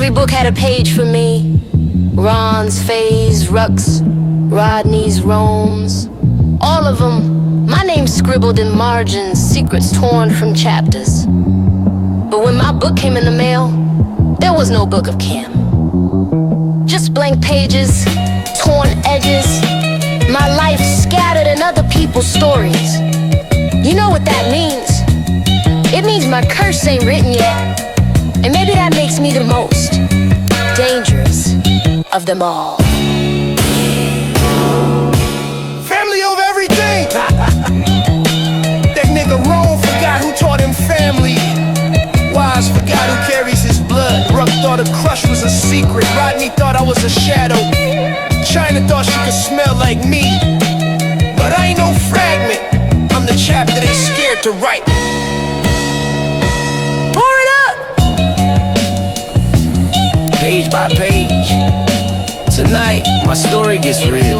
Every book had a page for me. Ron's, Faye's, Ruck's, Rodney's, Rome's. All of them, my name scribbled in margins, secrets torn from chapters. But when my book came in the mail, there was no book of Kem. Just blank pages, torn edges, my life scattered in other people's stories. You know what that means? It means my curse ain't written yet. And maybe that makes me the most dangerous of them all. Family over everything. That nigga Rome forgot who taught him family. Wise forgot who carries his blood. Ruck thought a crush was a secret. Rodney thought I was a shadow. China thought she could smell like me. But I ain't no fragment. I'm the chapter they scared to write. Pour it up! Page by page. Tonight, my story gets real.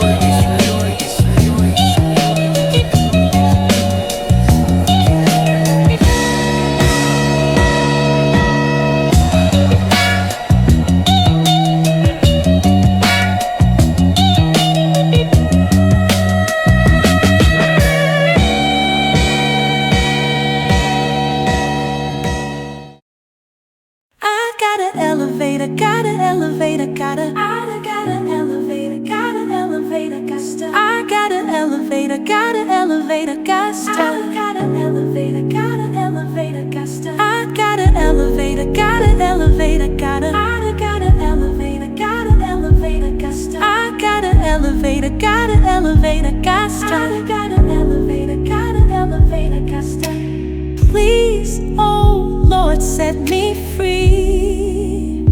Please, oh Lord, set me free.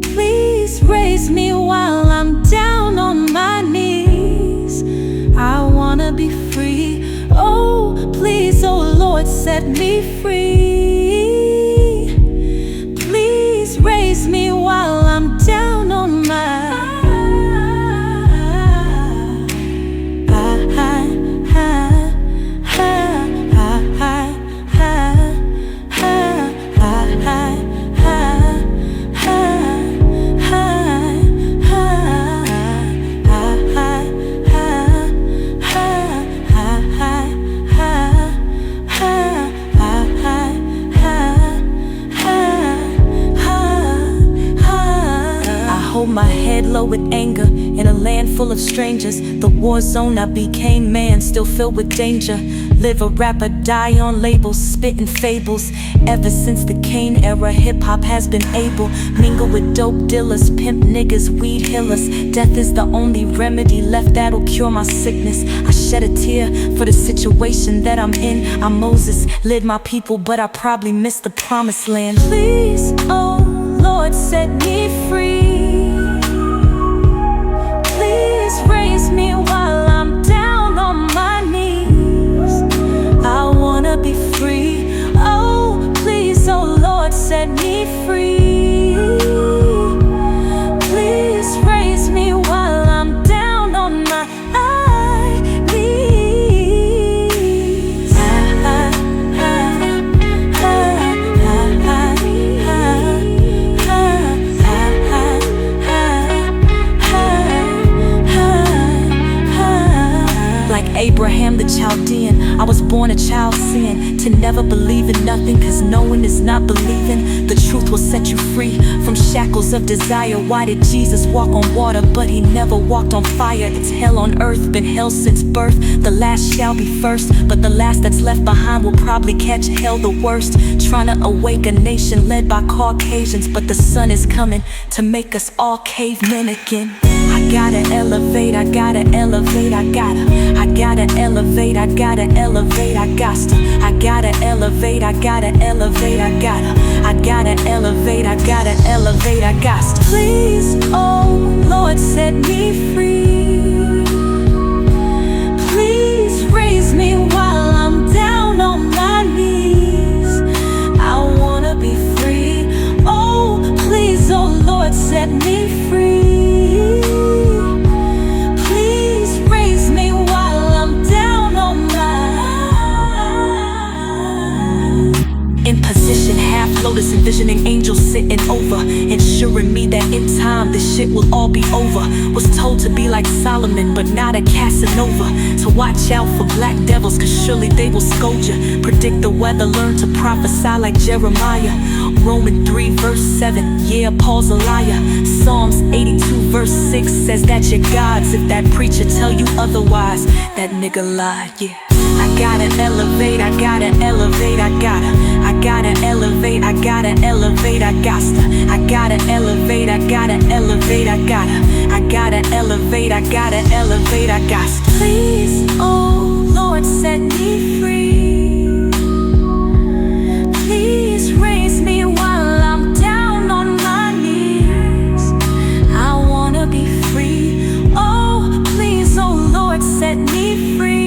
Please raise me while I'm down on my knees. I wanna be free. Oh, please, oh Lord, set me free. Please raise me while I'm down on my my head low with anger in a land full of strangers. The war zone I became, man, still filled with danger. Live a rapper, die on labels, spitting fables. Ever since the Kane era, hip-hop has been able. Mingle with dope dealers, pimp niggas, weed healers. Death is the only remedy left that'll cure my sickness. I shed a tear for the situation that I'm in. I'm Moses, led my people, but I probably missed the promised land. Please, oh Lord, set me free. Raise me while I'm down on my knees. I wanna be free. Oh, please, oh Lord, set me free. Please raise me while I'm down on my knees. Abraham the Chaldean, I was born a child sin. To never believe in nothing, cause knowing is not believing. The truth will set you free from shackles of desire. Why did Jesus walk on water, but he never walked on fire? It's hell on earth, been hell since birth. The last shall be first, but the last that's left behind will probably catch hell the worst. Trying to awake a nation led by Caucasians, but the sun is coming to make us all cavemen again. I gotta elevate, I gotta elevate, I gotta elevate, I gotta elevate, I gotta elevate, I gotta elevate, I gotta elevate, I gotta elevate, I gotta. Please, oh Lord, set me free. Please raise me while I'm down on my knees. I wanna be free. Oh, please, oh Lord, set me free. In position, half lotus, envisioning angels sitting over. In shit will all be over. Was told to be like Solomon, but not a Casanova. To watch out for black devils, cause surely they will scold you. Predict the weather, learn to prophesy like Jeremiah. Romans 3 verse 7, yeah, Paul's a liar. Psalms 82 verse 6 says that you're God's. If that preacher tell you otherwise, that nigga lied, yeah. I gotta elevate, I gotta elevate, I gotta elevate, I gotta elevate, I gotta elevate, I gotta elevate, I gotta elevate, I gotta elevate, I gotta. Please, oh Lord, set me free. Please raise me while I'm down on my knees. I wanna be free. Oh, please, oh Lord, set me free.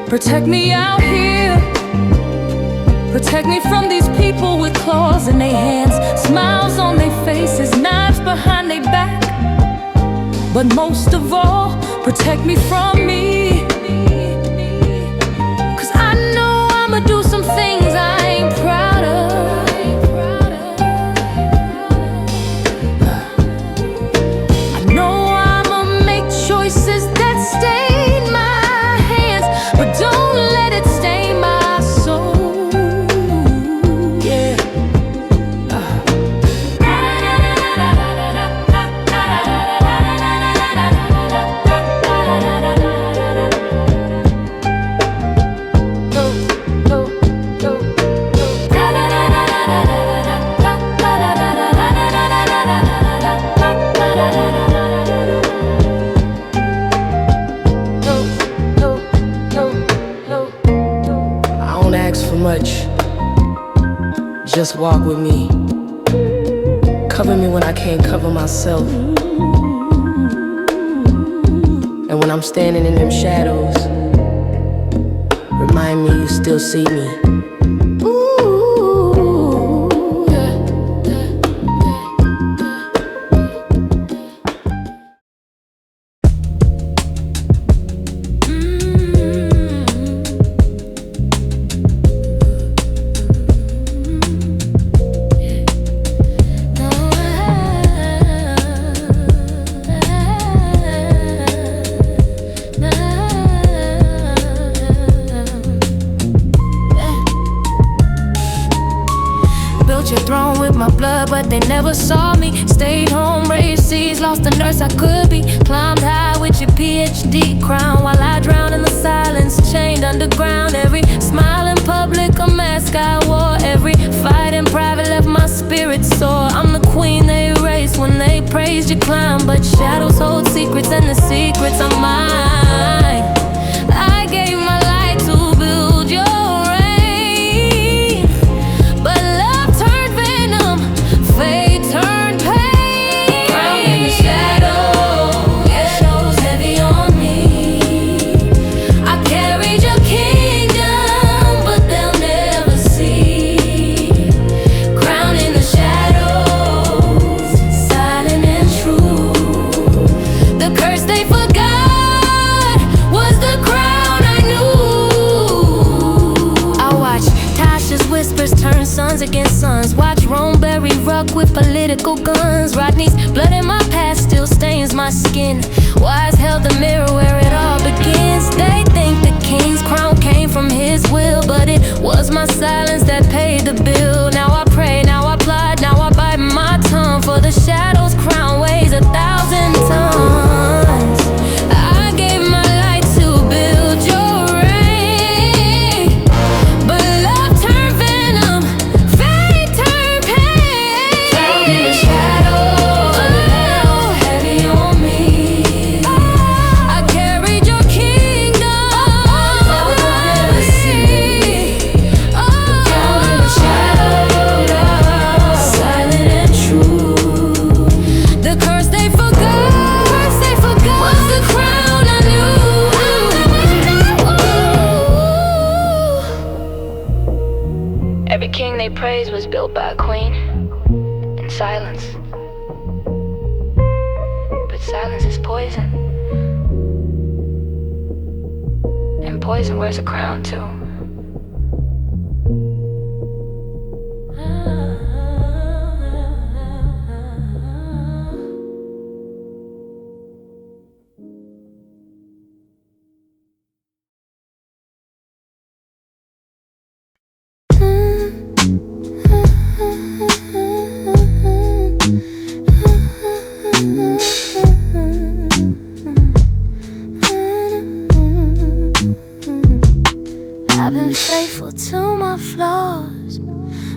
Protect me out here. Protect me from these people with claws in their hands, smiles on their faces, knives behind their back. But most of all, protect me from me. Cause I know I'ma do some things I ain't proud of. I know I'ma make choices that stain my hands, but don't let it stain my soul. Yeah. Just walk with me. Cover me when I can't cover myself. And when I'm standing in them shadows, remind me you still see me. They never saw me. Stayed home, raised seas, lost the nurse I could be. Climbed high with your PhD crown while I drown in the silence, chained underground. Every smile in public, a mask I wore. Every fight in private left my spirit sore. I'm the queen they erased when they praised your climb, but shadows hold secrets and the secrets are mine. I gave my light to build your reign, but love turned venom, fate turned pain. Crowned in the shadows heavy on me. I carried your kingdom, but they'll never see. political guns. Rodney's blood in my past still stains my skin. Wise held the mirror where it all begins. They think the king's crown came from his will, but it was my silence that paid the bill. Now I pray, now I plot, now I bite my tongue, for the shadow's crown weighs 1,000 tons. I gave my life to build your reign, but love turned venom, fate turned pain. Found in the shadow, heavy on me. I carried your kingdom, never gonna see. Down in the shadow, silent and true. The curse they forgot was the crown I knew. Every king they praised was built by a queen in silence. But silence is poison, and poison wears a crown too. I've been faithful to my flaws,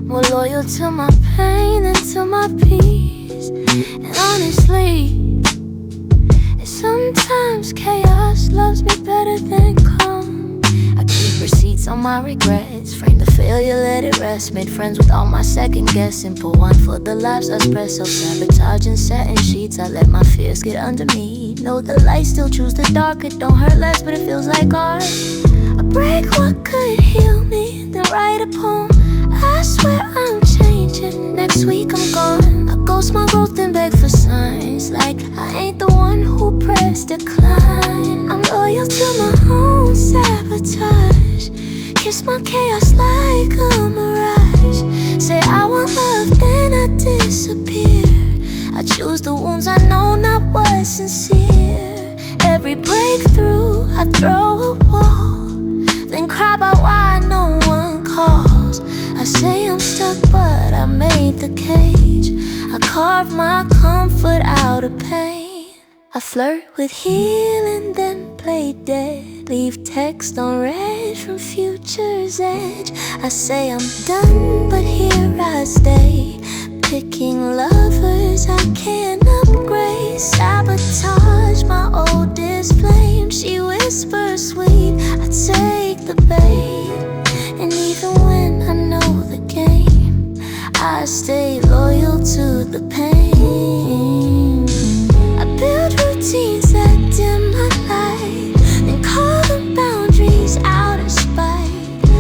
more loyal to my pain than to my peace. And honestly, sometimes chaos loves me better than calm. I keep receipts on my regrets, frame the failure, let it rest. Made friends with all my second guessing, pour one for the lives I spread. Self-sabotage and setting sheets, I let my fears get under me. Know the light, still choose the dark. It don't hurt less, but it feels like art. I break what could heal me, then write a poem. I swear I'm changing, next week I'm gone. I ghost my growth and beg for signs, like I ain't the one who pressed decline. I'm loyal to my own sabotage, kiss my chaos like a mirage. Say I want love, then I disappear. I choose the wounds I know not was sincere. Every breakthrough I throw a wall, then cry about why no one calls. I say I'm stuck, but I made the cage. I carve my comfort out of pain. I flirt with healing, then play dead. Leave text on red from future's edge. I say I'm done, but here I stay, picking lovers I can't upgrade. Sabotage my oldest flame. She whispers sweet, I take the bait. And even when I know the game, I stay loyal to the pain. I build routines that dim my light, then call them boundaries out of spite.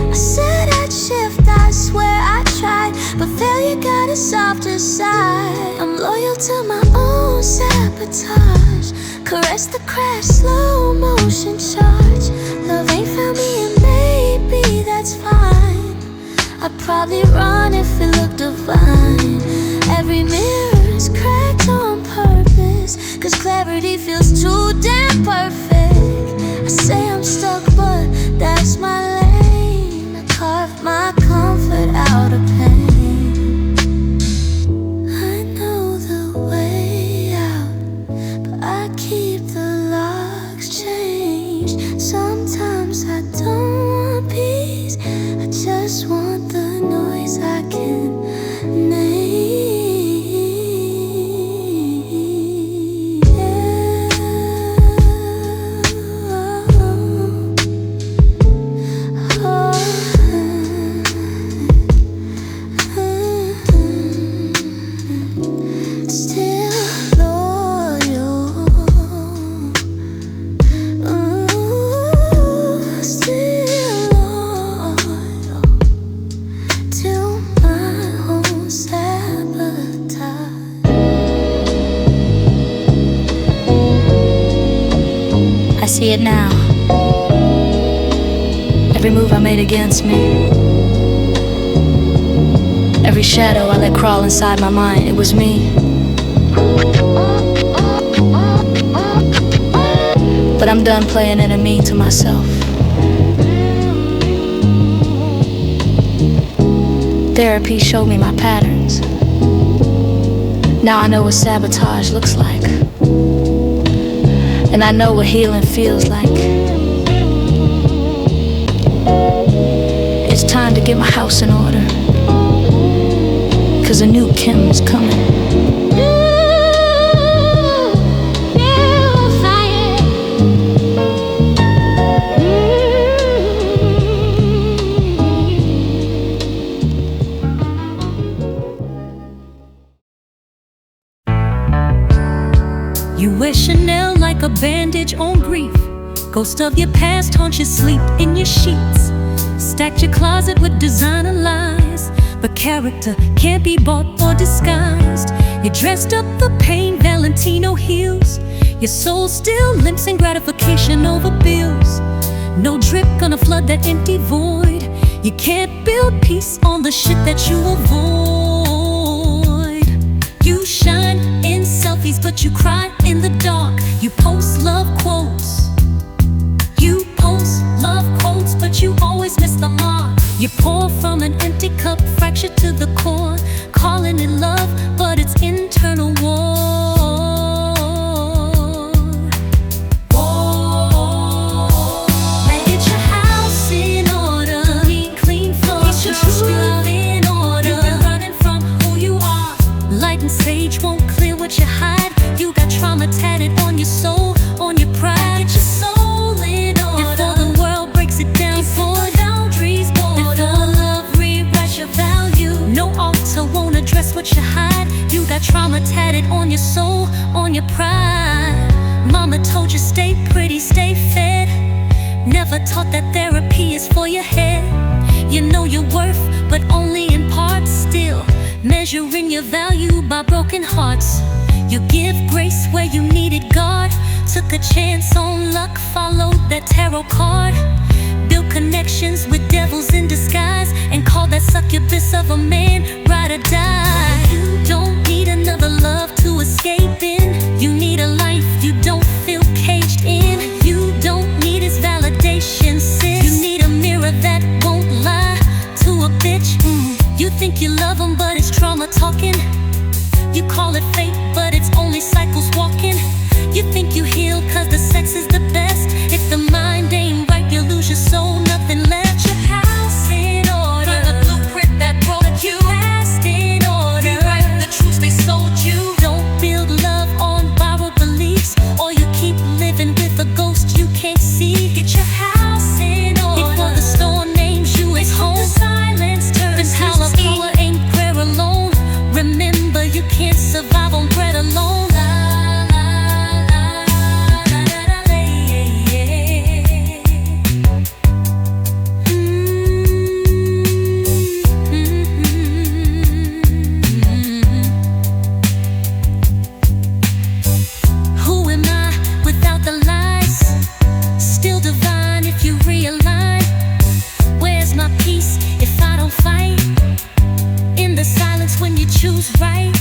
I said I'd shift, I swear I tried, but failure got a softer side. I'm loyal to my own sabotage, caress the crash, slow motion charge. Love ain't found me and maybe that's fine. I'd probably run if it looked divine. Every mirror is cracked on purpose, cause clarity feels too damn perfect. I say I'm stuck, but that's my lane. I carve my comfort out of pain. I know the way out, but I keep the locks changed. Sometimes I don't want peace, I just want the noise I can name. I see it now. Every move I made against me, Every shadow I let crawl inside my mind, it was me. But I'm done playing enemy to myself. Therapy showed me my patterns. Now I know what sabotage looks like. And I know what healing feels like. It's time to get my house in order, 'cause a new Kem is coming. You wear Chanel like a bandage on grief. Ghost of your past haunts you sleep in your sheets. Stacked your closet with designer lies, but character can't be bought or disguised. You dressed up the pain, Valentino heels. Your soul still limps in gratification over bills. No drip gonna flood that empty void. You can't build peace on the shit that you avoid. You shine in selfies, but you cry in the dark. You post love quotes. You post love quotes, but you always miss the mark. You pour from an empty cup, fractured to the core. Calling it love, but it's internal war. Get your house in order. Clean floors, your truth in order. You've been running from who you are. Light and sage won't clear what you hide. You got trauma tatted on your soul, on your pride. Get your soul in order before the world breaks it down. Before boundaries border, before love rewrites your value. No altar won't address what you hide. You got trauma tatted on your soul, on your pride. Mama told you stay pretty, stay fed. Never taught that therapy is for your head. You know your worth, but only in parts still. Measuring your value by broken hearts. You give grace where you needed God. Took a chance on luck, followed that tarot card. Built connections with devils in disguise, and called that succubus of a man, ride or die. You don't need another love to escape in. You need a life you don't feel caged in. You don't need his validation, sis. You need a mirror that won't lie to a bitch. You think you love him, but it's trauma talking. You call it fate, but it's only cycles walking. You think you heal cause the sex is the best. If the mind ain't right, you lose your soul, nothing left. Your house in order, burn the blueprint that broke you. Past in order, rewrite the truths they sold you. Don't build love on borrowed beliefs, or you keep living with a ghost you can't see. Get your house in order before the storm names you as home. The silence turns power ain't prayer alone. Remember, you can't survive on bread alone. Who am I without the lies? Still divine if you realign. Where's my peace if I don't fight? In the silence when you choose right.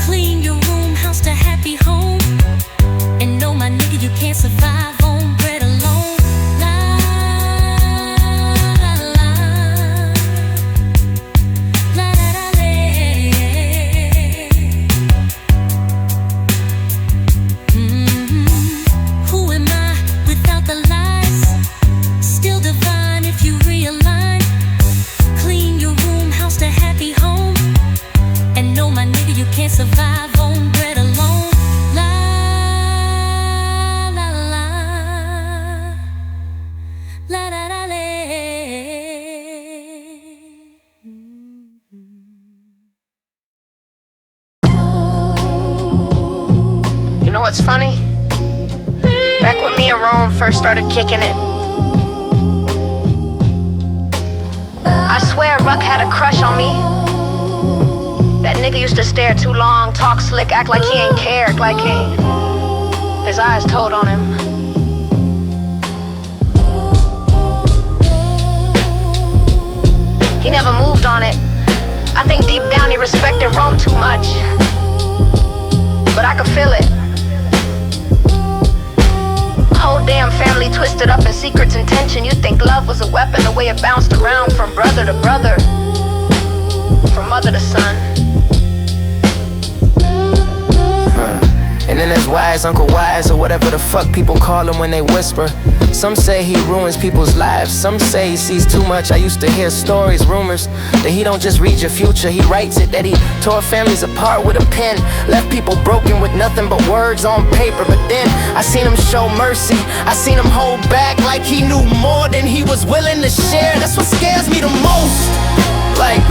Clean your room, house to happy home. And know my nigga, you can't survive on bread alone. La la la la la la la. Who am I without the lies? Still divine if you realign. Clean your room, house to happy home. And know my nigga, you can't survive on bread alone. La la la la la la la. You know what's funny? Back when me and Rome first started kicking it, I swear Ruck had a crush on me. That nigga used to stare too long, talk slick, act like he ain't cared, like his eyes told on him. never moved on it. I think deep down he respected Rome too much. But I could feel it. Whole damn family twisted up in secrets and tension. You'd think love was a weapon, the way it bounced around from brother to brother, from mother to son. And then there's Wise, Uncle Wise, or whatever the fuck people call him when they whisper. Some say he ruins people's lives, some say he sees too much. I used to hear stories, rumors, that he don't just read your future, he writes it. That he tore families apart with a pen, left people broken with nothing but words on paper. But then I seen him show mercy, I seen him hold back like he knew more than he was willing to share. That's what scares me the most. Like,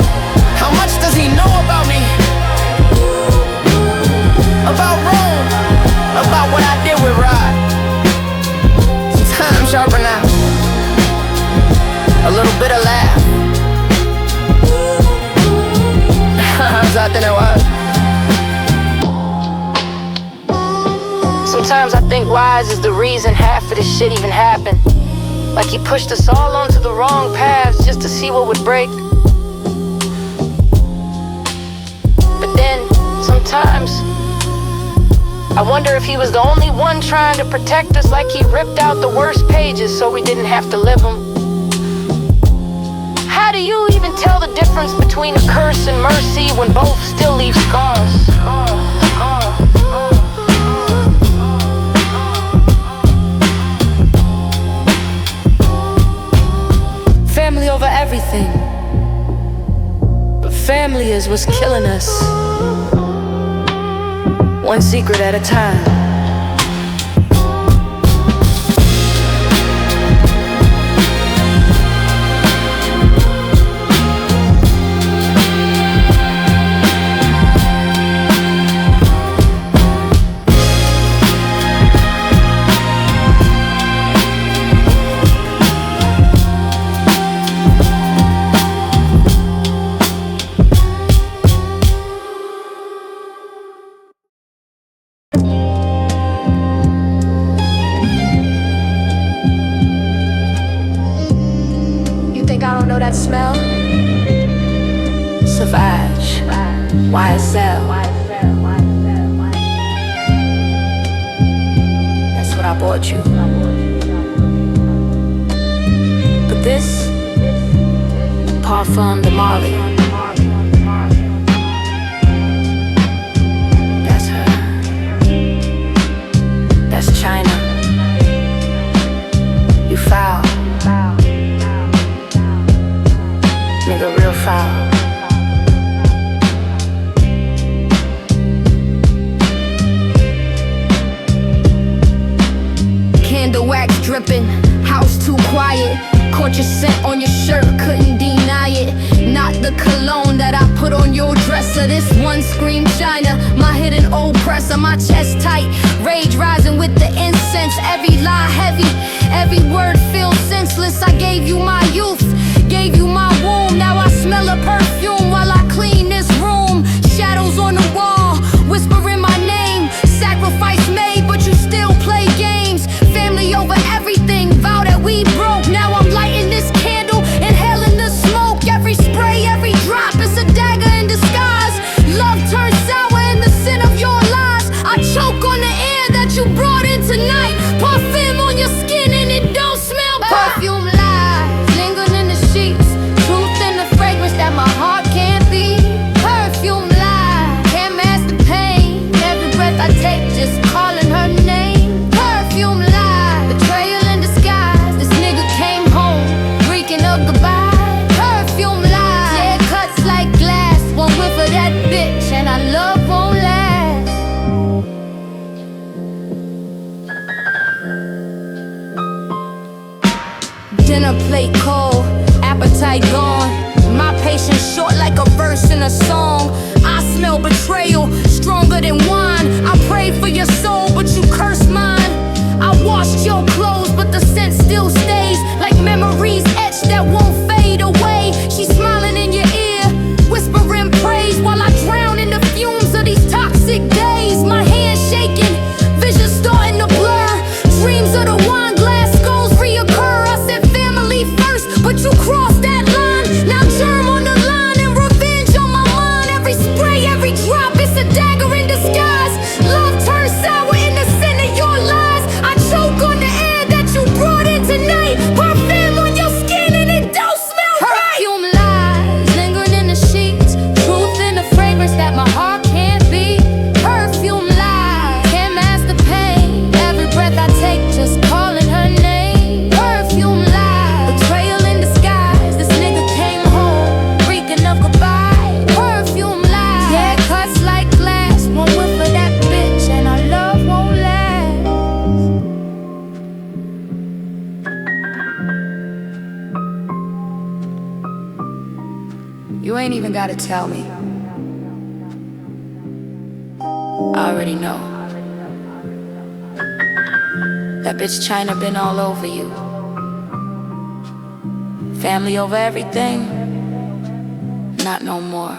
how much does he know about me? About Rome, about what I did with Rod. Time sharper now, a little bit of laugh. Sometimes I think Wise is the reason half of this shit even happened. Like he pushed us all onto the wrong paths just to see what would break. But then, sometimes I wonder if he was the only one trying to protect us, like he ripped out the worst pages so we didn't have to live them. How do you even tell the difference between a curse and mercy when both still leave scars? Family over everything, but family is what's killing us. One secret at a time. That smell? Sabotage, YSL. That's what I bought you. But this, Parfum de Marley. That's her. That's China. You foul. Nigga, real foul. Candle wax dripping, house too quiet. Caught your scent on your shirt, couldn't deny it. Not the cologne that I put on your dresser. This one scream China, my hidden oppressor. My chest tight, rage rising with the incense. Every lie heavy, every word feels senseless. I gave you my youth, gave you my womb. Now I smell a perfume while I clean this room. Shadows on the wall, whispering my name. Sacrifice made, but you still play games. Family over everything, vow that we broke. Now I'm lighting this candle, inhaling the smoke. Every spray, every drop is a dagger in disguise. Love turns sour in the sin of your lies. I choke on the air that you brought in tonight. Perfume on your skin and it don't smell perfume. That my heart can't be. Perfume lie, can't mask the pain. Every breath I take, just calling her name. Perfume lie, betrayal in disguise. This nigga came home, reeking of goodbye. Perfume lie, dead cuts like glass. One whiff of that bitch and our love won't last. Dinner plate cold, appetite gone. My patience short like a verse in a song. I smell betrayal, stronger than wine. I prayed for your soul, but you cursed mine. I washed your clothes, but the scent still stays. Like memories etched that won't fade away. She's smiling in your ear, whispering praise, while I drown in the fumes of these toxic days. My hands shaking, vision starting to blur. Dreams of the wine glass skulls reoccur. I said family first, but you crossed that line. Now Germ ain't even gotta tell me. I already know. That bitch China been all over you. Family over everything? Not no more.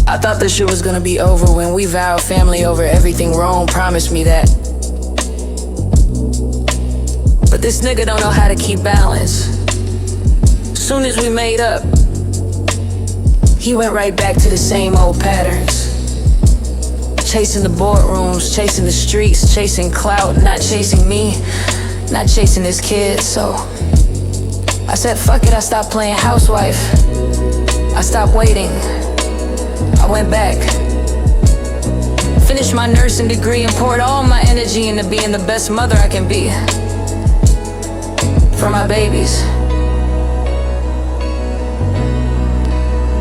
I thought this shit was gonna be over when we vowed family over everything. Rome promised me that. But this nigga don't know how to keep balance. Soon as we made up, he went right back to the same old patterns. Chasing the boardrooms, chasing the streets, chasing clout, not chasing me, not chasing his kids. So I said fuck it, I stopped playing housewife. I stopped waiting. I went back, finished my nursing degree and poured all my energy into being the best mother I can be for my babies.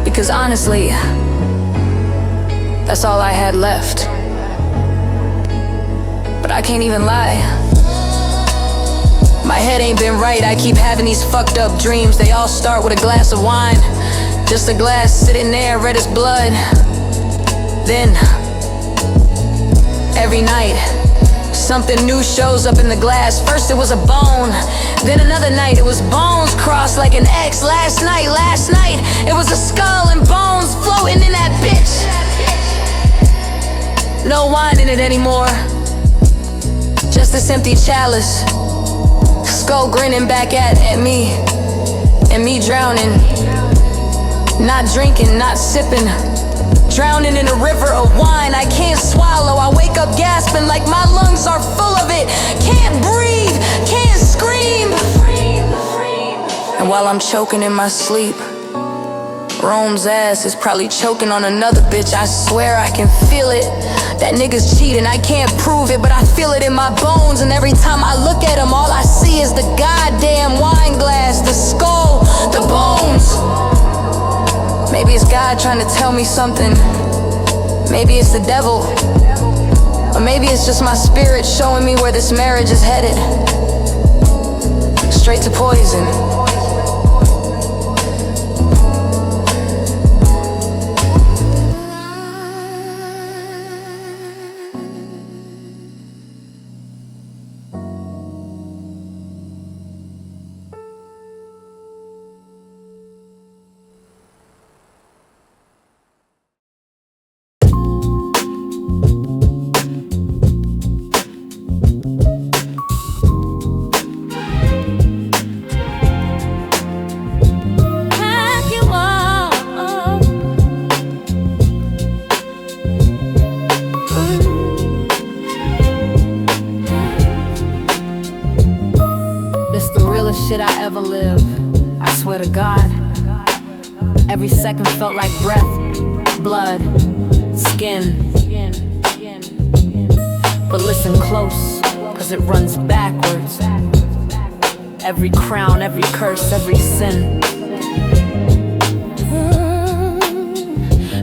Because honestly, that's all I had left. But I can't even lie, my head ain't been right. I keep having these fucked up dreams. They all start with a glass of wine. Just a glass sitting there, red as blood. Then, every night, something new shows up in the glass. First it was a bone, then another night it was bones crossed like an X. Last night, it was a skull and bones floating in that bitch. No wine in it anymore, just this empty chalice. Skull grinning back at me, and me drowning. Not drinking, not sipping, drowning in a river of wine. I can't swallow, I wake up gasping like my lungs are full of it. Can't breathe, can't scream. And while I'm choking in my sleep, Rome's ass is probably choking on another bitch. I swear I can feel it. That nigga's cheating, I can't prove it, but I feel it in my bones. And every time I look at him, all I see is the goddamn wine glass, the skull, the bones. Maybe it's God trying to tell me something. Maybe it's the devil. Or maybe it's just my spirit showing me where this marriage is headed. Straight to poison. Shit I ever live, I swear to God. Every second felt like breath, blood, skin. But listen close, cause it runs backwards. Every crown, every curse, every sin.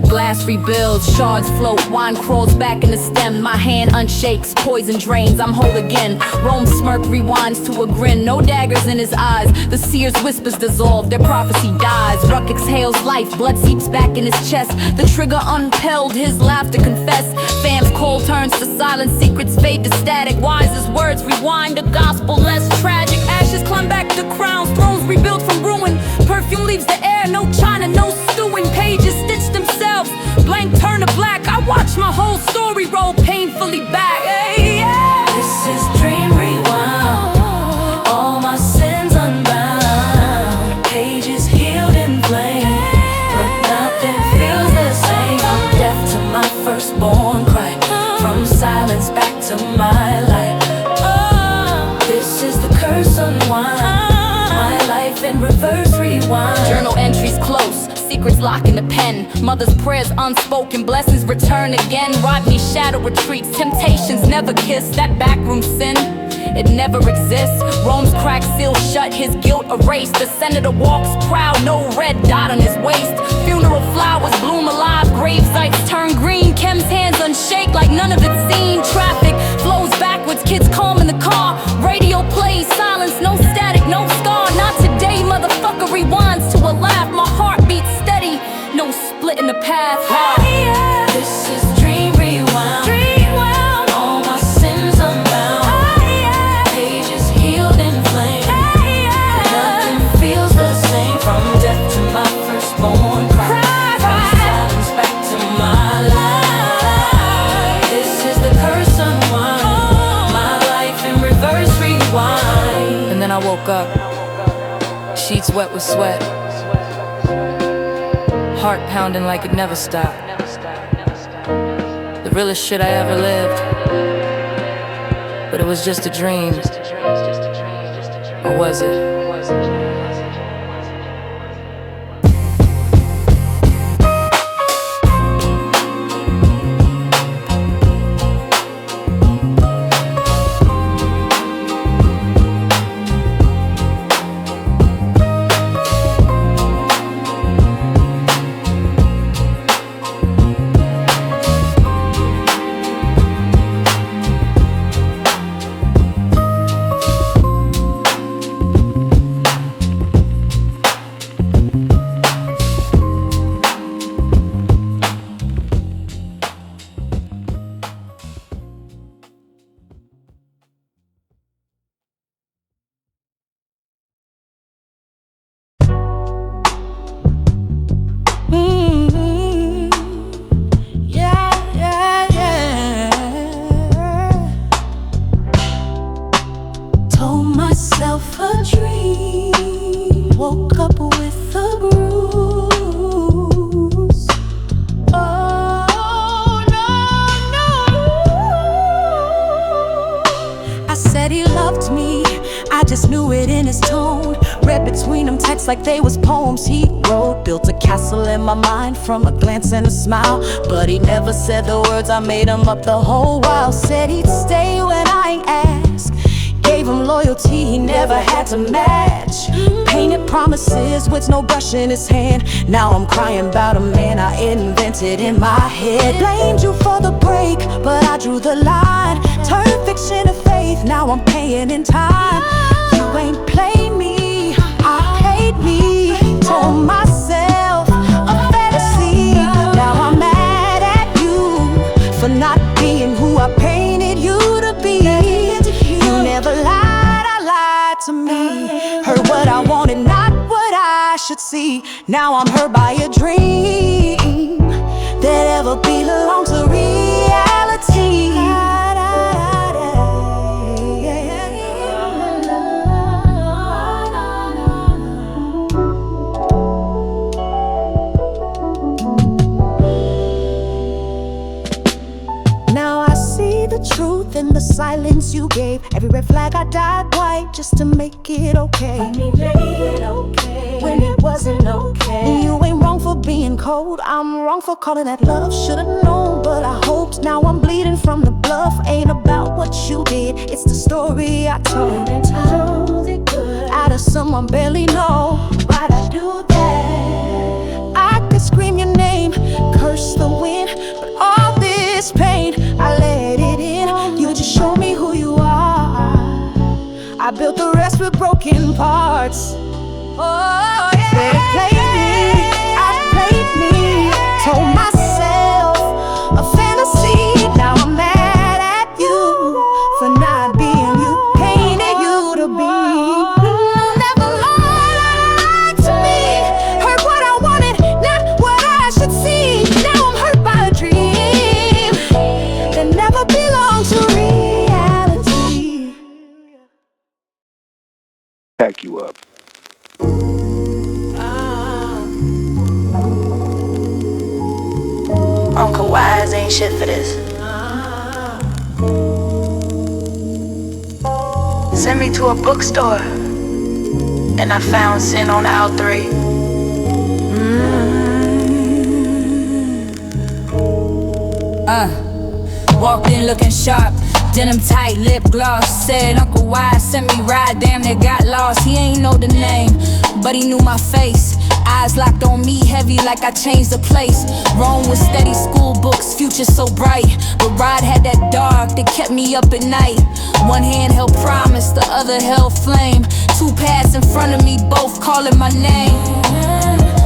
Glass rebuilds, shards float, wine crawls back in the stem. My hand unshakes, poison drains, I'm whole again. Rome's smirk rewinds to a grin, no daggers in his eyes. The seer's whispers dissolve, their prophecy dies. Ruck exhales life, blood seeps back in his chest. The trigger unpelled, his laughter confess. Fam's call turns to silence, secrets fade to static. Wise as words rewind, the gospel less tragic. Ashes climb back to crowns, thrones rebuilt from ruin. Perfume leaves the air, no china, no stewing. Pages stitch themselves, blank turn to black. I watch my whole story roll painfully back. Hey, yeah. This is dream rewound, all my sins unbound. Pages healed in flame, but nothing feels the same. I'm deaf to my firstborn cry, from silence back to my light. This is the curse unwind. in reverse rewind. Journal entries close, secrets locked in the pen. Mother's prayers unspoken, blessings return again. Rodney's shadow retreats, temptations never kiss. That backroom sin, it never exists. Rome's crack sealed shut, his guilt erased. The senator walks proud, no red dot on his waist. Funeral flowers bloom alive, grave sites turn green. Kem's hands unshake like none of it's seen. Traffic flows backwards, kids calm in the car. Radio plays, silence, no static, no scar. Not today, motherfucker rewinds to a laugh. My heart beats steady, no split in the path. This is dream rewind. All my sins unbound. Pages healed in flame. Nothing feels the same. From death to my firstborn cry. From silence back to my life. This is the curse unwind. My life in reverse rewind. And then I woke up, sheets wet with sweat, heart pounding like it never stopped. The realest shit I ever lived, but it was just a dream. Or was it? Like they was poems he wrote. Built a castle in my mind from a glance and a smile. But he never said the words, I made him up the whole while. Said he'd stay when I ain't asked. Gave him loyalty he never had to match. Painted promises with no brush in his hand. Now I'm crying about a man I invented in my head. Blamed you for the break, but I drew the line. Turned fiction to faith, now I'm paying in time. You ain't played me, me, told myself a fantasy. Now I'm mad at you for not being who I painted you to be. You never lied, I lied to me. Heard what I wanted, not what I should see. Now I'm hurt by a dream that ever belonged to reality. Truth in the silence you gave. Every red flag I dyed white just to make it okay. When it wasn't okay. You ain't wrong for being cold, I'm wrong for calling that love. Should've known, but I hoped. Now I'm bleeding from the bluff. Ain't about what you did, it's the story I told. And told it good out of someone barely know. Why'd I do that? I could scream your name, curse the wind, but all this pain I let it in. You just show me who you are. I built the rest with broken parts. Oh yeah. They played me, I played me. Told myself a fantasy. Now I'm mad at you for not being you painted you to be. Never lied to me. Heard what I wanted, not what I should see. Now I'm hurt by a dream that never belonged to reality. Pack you up. Uncle Wise ain't shit for this. Send me to a bookstore and I found sin on aisle 3. Walked in looking sharp, denim tight, lip gloss. Said Uncle Wise sent me ride, damn they got lost. He ain't know the name, but he knew my face. Eyes locked on me, heavy like I changed the place. Rome was steady, school books, future so bright. But Rod had that dark that kept me up at night. One hand held promise, the other held flame. Two paths in front of me, both calling my name.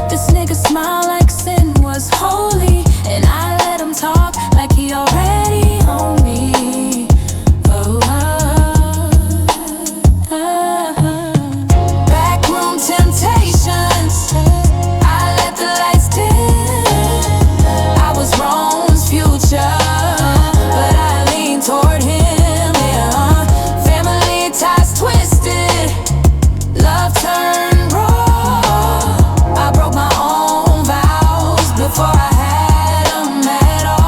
This nigga smile like sin was holy, and I let him talk like he already owned me. Backroom temptations, I let the lights dim. I was Rome's future, but I leaned toward him, yeah. Family ties twisted, love turned raw. I broke my own vows before I had them at all.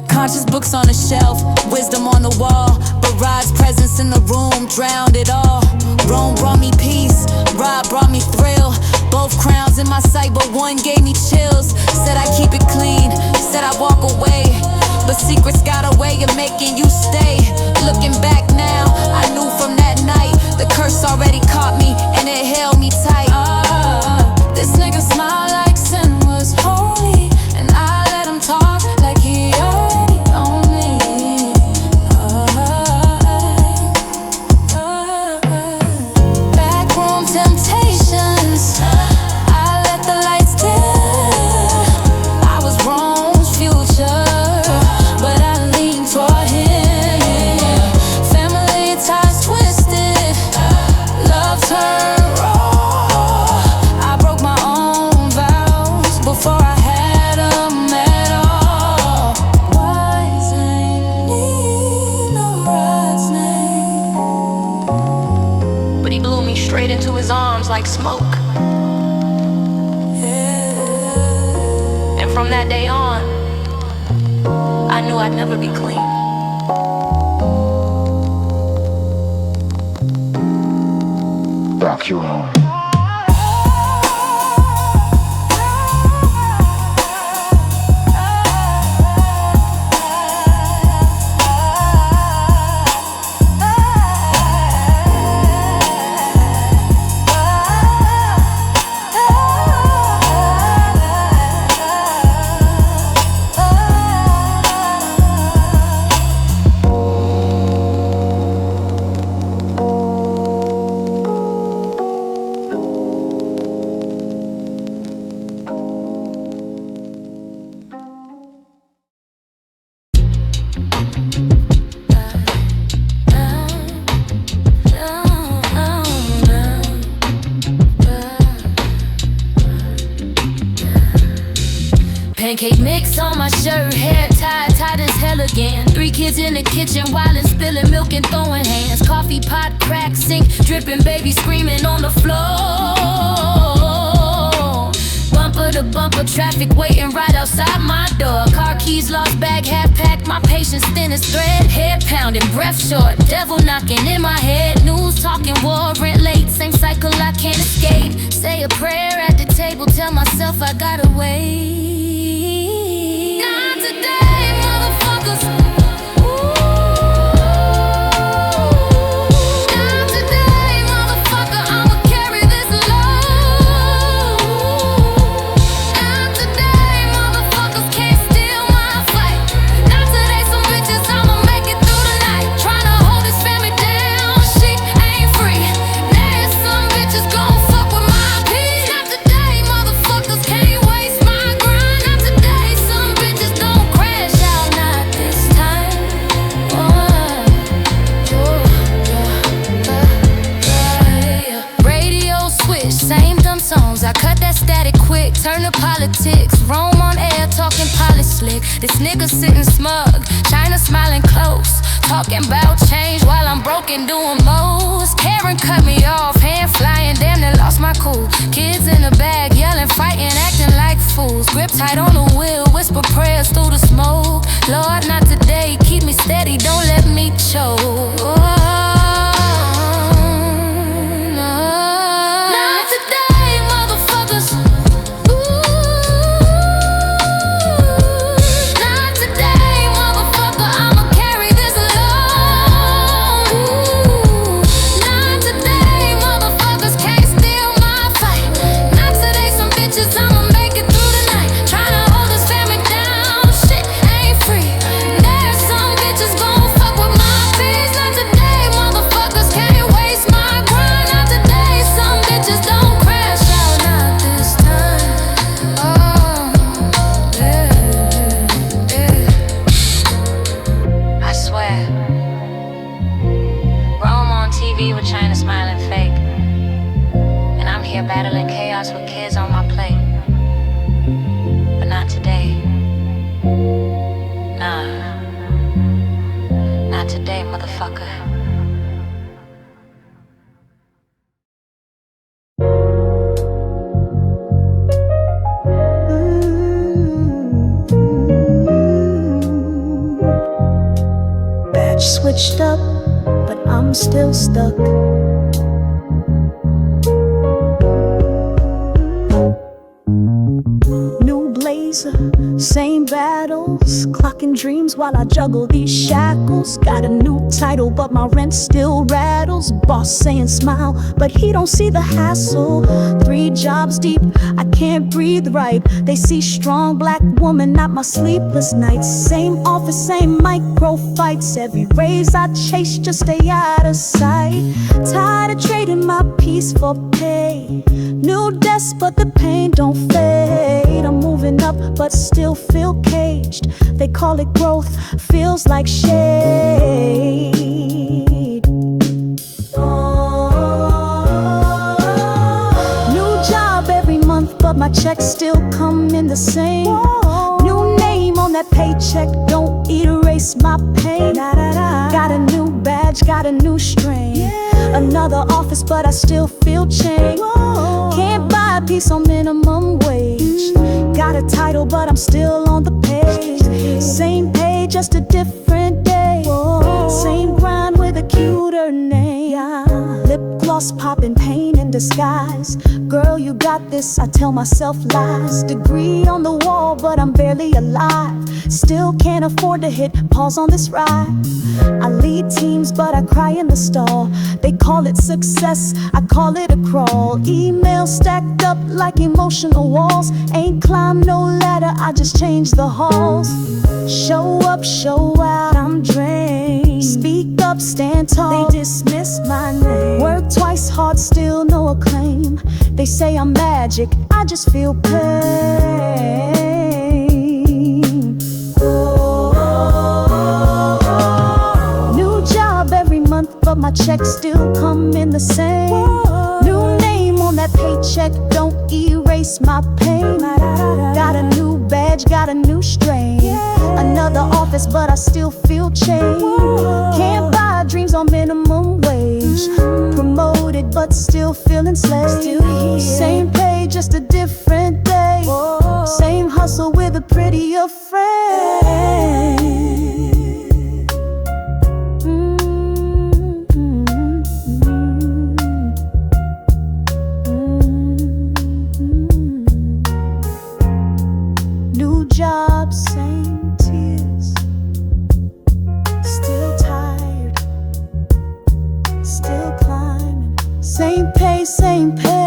Conscious books on the shelf, wisdom on the wall, but Rod's presence in the room drowned it all. Rome brought me peace, Rod brought me thrill. Both crowns in my sight, but one gave me chills. Said I keep it clean, said I walk away, but secrets got a way of making you stay. Looking back now, I knew from that night the curse already caught me and it held me tight. This nigga smile like sin was holy, and I let him talk like he already owned me. Backroom temptations, I let the lights dim. I was Rome's future, but I leaned toward him. Family ties twisted, love turned raw. I broke my own vows before I had them at all. Wise ain't need no Rod's name, But he blew me straight into his arms like smoke. And from that day on, I knew I'd never be clean. Rock you on. Pancake mix on my shirt, hair tied, tight as hell again. 3 kids in the kitchen, wildin', spilling milk and throwing hands. Coffee pot, crack, sink, dripping, baby screaming on the floor. Bumper to bumper, traffic waiting right outside my door. Car keys lost, bag half packed, my patience thin as thread. Head pounding, breath short, devil knocking in my head. News talking, war rent late, same cycle I can't escape. Say a prayer at the table, tell myself I gotta wait. Not today, motherfuckers. Not today, motherfucker. I'ma carry this load. Not today, motherfuckers can't steal my fight. Not today, some bitches, I'ma make it through the night. Tryna hold this family down, she ain't free. Now some bitches gon' fuck with my peace. Not today, motherfuckers can't waste my grind. Not today, some bitches don't crash out. Not this time. Radio switch, same dumb songs. I cut that static quick, turn to politics. Roam on air, talking polish slick. This nigga sitting smug, China smiling close. Talking about change while I'm broken doing most. Karen cut me off, hand flying, damn near lost my cool. Kids in the bag, yelling, fighting, acting like fools. Grip tight on the wheel, whisper prayers through the smoke. Lord, not today, keep me steady, don't let me choke. Oh, no. Not today, motherfuckers. Not today, motherfucker, I'ma carry this alone. Not today, motherfuckers can't steal my fight. Not today, some bitches, I'ma make it through the night. Tryna hold this family down, shit ain't free. There's some bitches gon' fuck with my peace. Not today, motherfuckers can't waste my grind. Not today, some bitches don't crash out, not this time. Oh, yeah, yeah. I swear, Rome on TV with China smiling fake, and I'm here battling chaos with kids on my plate. But not today. Nah, not today, motherfucker. Badge switched up, but I'm still stuck. New blazer, same battles, clocking dreams while I juggle these shackles. Got a new title, but my rent still rattles. Boss saying smile, but he don't see the hassle. 3 jobs deep, I can't breathe right. They see strong black woman, not my sleepless nights. Same office, same micro fights. Every raise I chase, just stay out of sight. Tired of trading my peace for pay. New desk, but the pain don't fade. I'm moving up, but still feel caged. They call it growth, feels like shade. New job every month, but my checks still come in the same. New name on that paycheck, don't erase my pain. Got a new badge, got a new strain. Another office, but I still feel change. Can't buy a piece on minimum wage. Got a title, but I'm still on the page. Same pay, just a different day. Same grind with a cuter name. Lip gloss popping, pain in disguise. Girl, you got this, I tell myself lies. Degree on the wall, but I'm barely alive. Still can't afford to hit pause on this ride. I lead teams, but I cry in the stall. They call it success, I call it a crawl. Emails stacked up like emotional walls. Ain't climbed no ladder, I just changed the halls. Show up, show out, I'm drained. Speak up, stand tall, they dismiss my name. Work twice hard, still no acclaim. They say I'm magic, I just feel pain. New job every month, but my checks still come in the same. New name on that paycheck, don't erase my pain. Got a new badge, got a new strain. Another office, but I still feel change. Can't buy dreams on minimum wage. Promoted, but still feel enslaved. Same pay, just a different day. Same hustle with a prettier friend. New job, same tears. Still tired, still climbing. Same pay, same pain.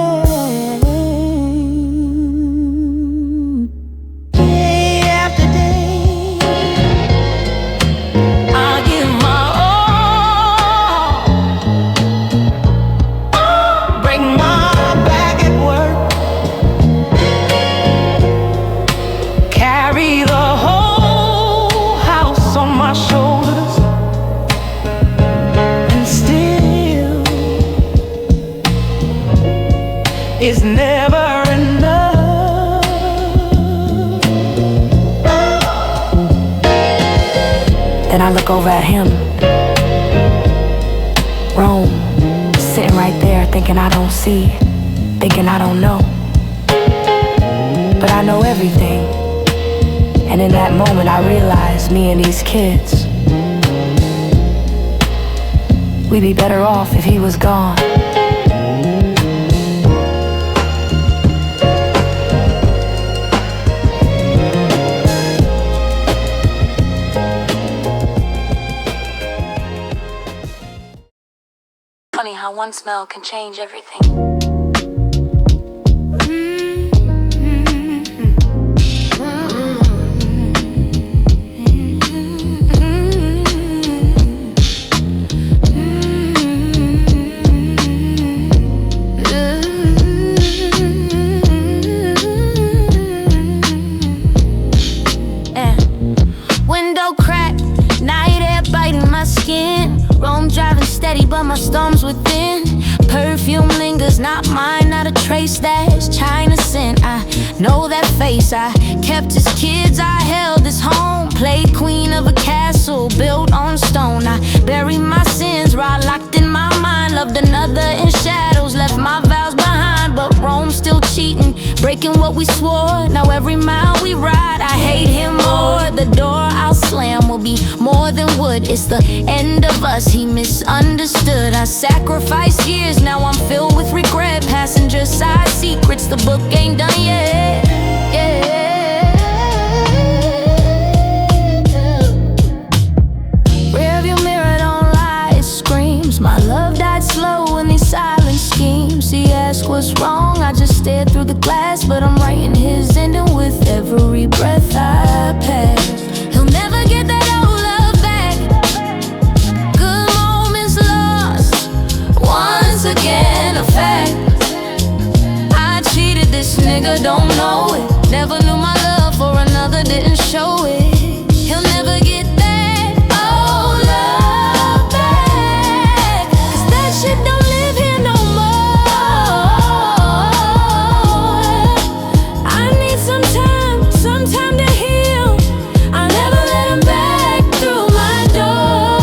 Day after day, I give my all. Break my back at work. Carry the whole house on my shoulders. And still, it's never enough. Then I look over at him. Rome, sitting right there thinking I don't see, thinking I don't know. but I know everything. And in that moment I realized me and these kids, we'd be better off if he was gone. Funny how one smell can change everything. But my storms within. Perfume lingers, not mine, not a trace. That's China sin. I know that face. I kept his kids, I held his home. Played queen of a castle built on stone. I buried my sins, rod locked in my mind. Loved another in shadows, left my vows behind. But Rome's still cheating, breaking what we swore. Now every mile we ride, I hate him more. The door I'll slam will be more than wood. It's the end of us, he misunderstood. I sacrificed years, now I'm filled with regret. Passenger side secrets, the book ain't done yet. Rearview mirror don't lie, it screams. My love died slow in these silent schemes. He asked what's wrong, I just stared through the glass. But I'm writing his ending with every breath I pass. He'll never get that old love back. Good moments lost, once again a fact. I cheated this nigga, don't know it. Never knew my love for another, didn't show it. He'll never get that old love back. Cause that shit don't live here no more. I need some time to heal. I'll never let him back through my door.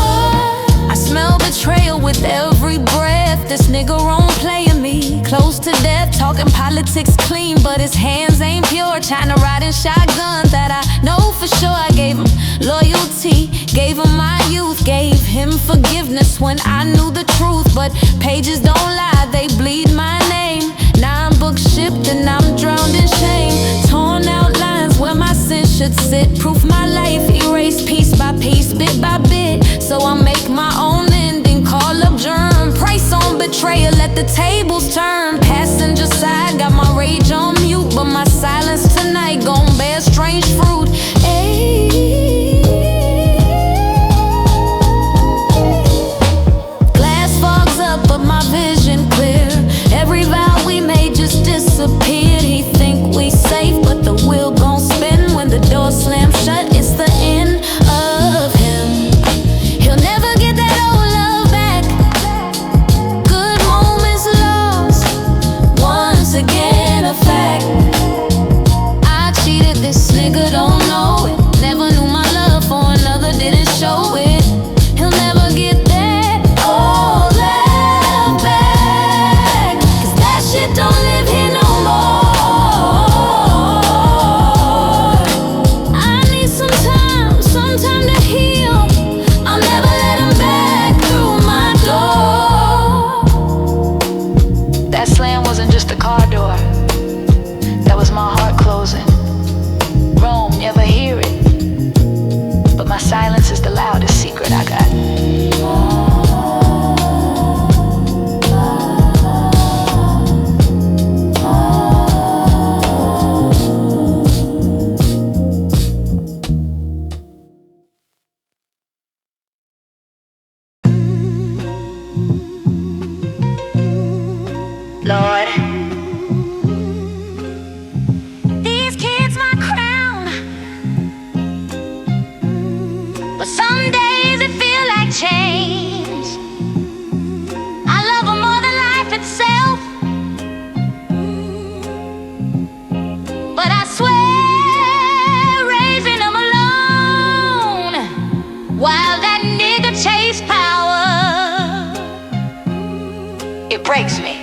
I smell betrayal with every breath. This nigga wrong playing me close to death. Talking politics clean, but his hands ain't pure. Trying to ride in shotgun, that I know for sure. I gave him loyalty, gave him my youth, gave him forgiveness when I knew the truth. But pages don't lie, they bleed my name. 9 books shipped and I'm drowned in shame. Torn out lines where my sin should sit. Proof my life erased piece by piece, bit by bit. So I make my own ending, call up Germ. Price on betrayal, let the tables turn. Passenger side, got my rage on mute. But my silence tonight gon' bear strange fruit. Glass fogs up, but my vision clear. Every vow we made just disappeared. He think we safe, but the wheel gon' spin. When the door slams shut, it's the end of him. He'll never get that old love back. Good moments lost, once again a fact. I cheated this nigga, don't know it. Never knew my love for another, didn't show it. He'll never get that old love back. Cause that shit don't live here no more. I need some time to heal. I'll never let him back through my door. That slam wasn't just a car door, that was my heart closing. Rome, never hear it, but my silence is the loudest secret I got. Lord, these kids my crown, but some days it feel like change. I love them more than life itself, but I swear raising them alone while that nigga chase power, it breaks me.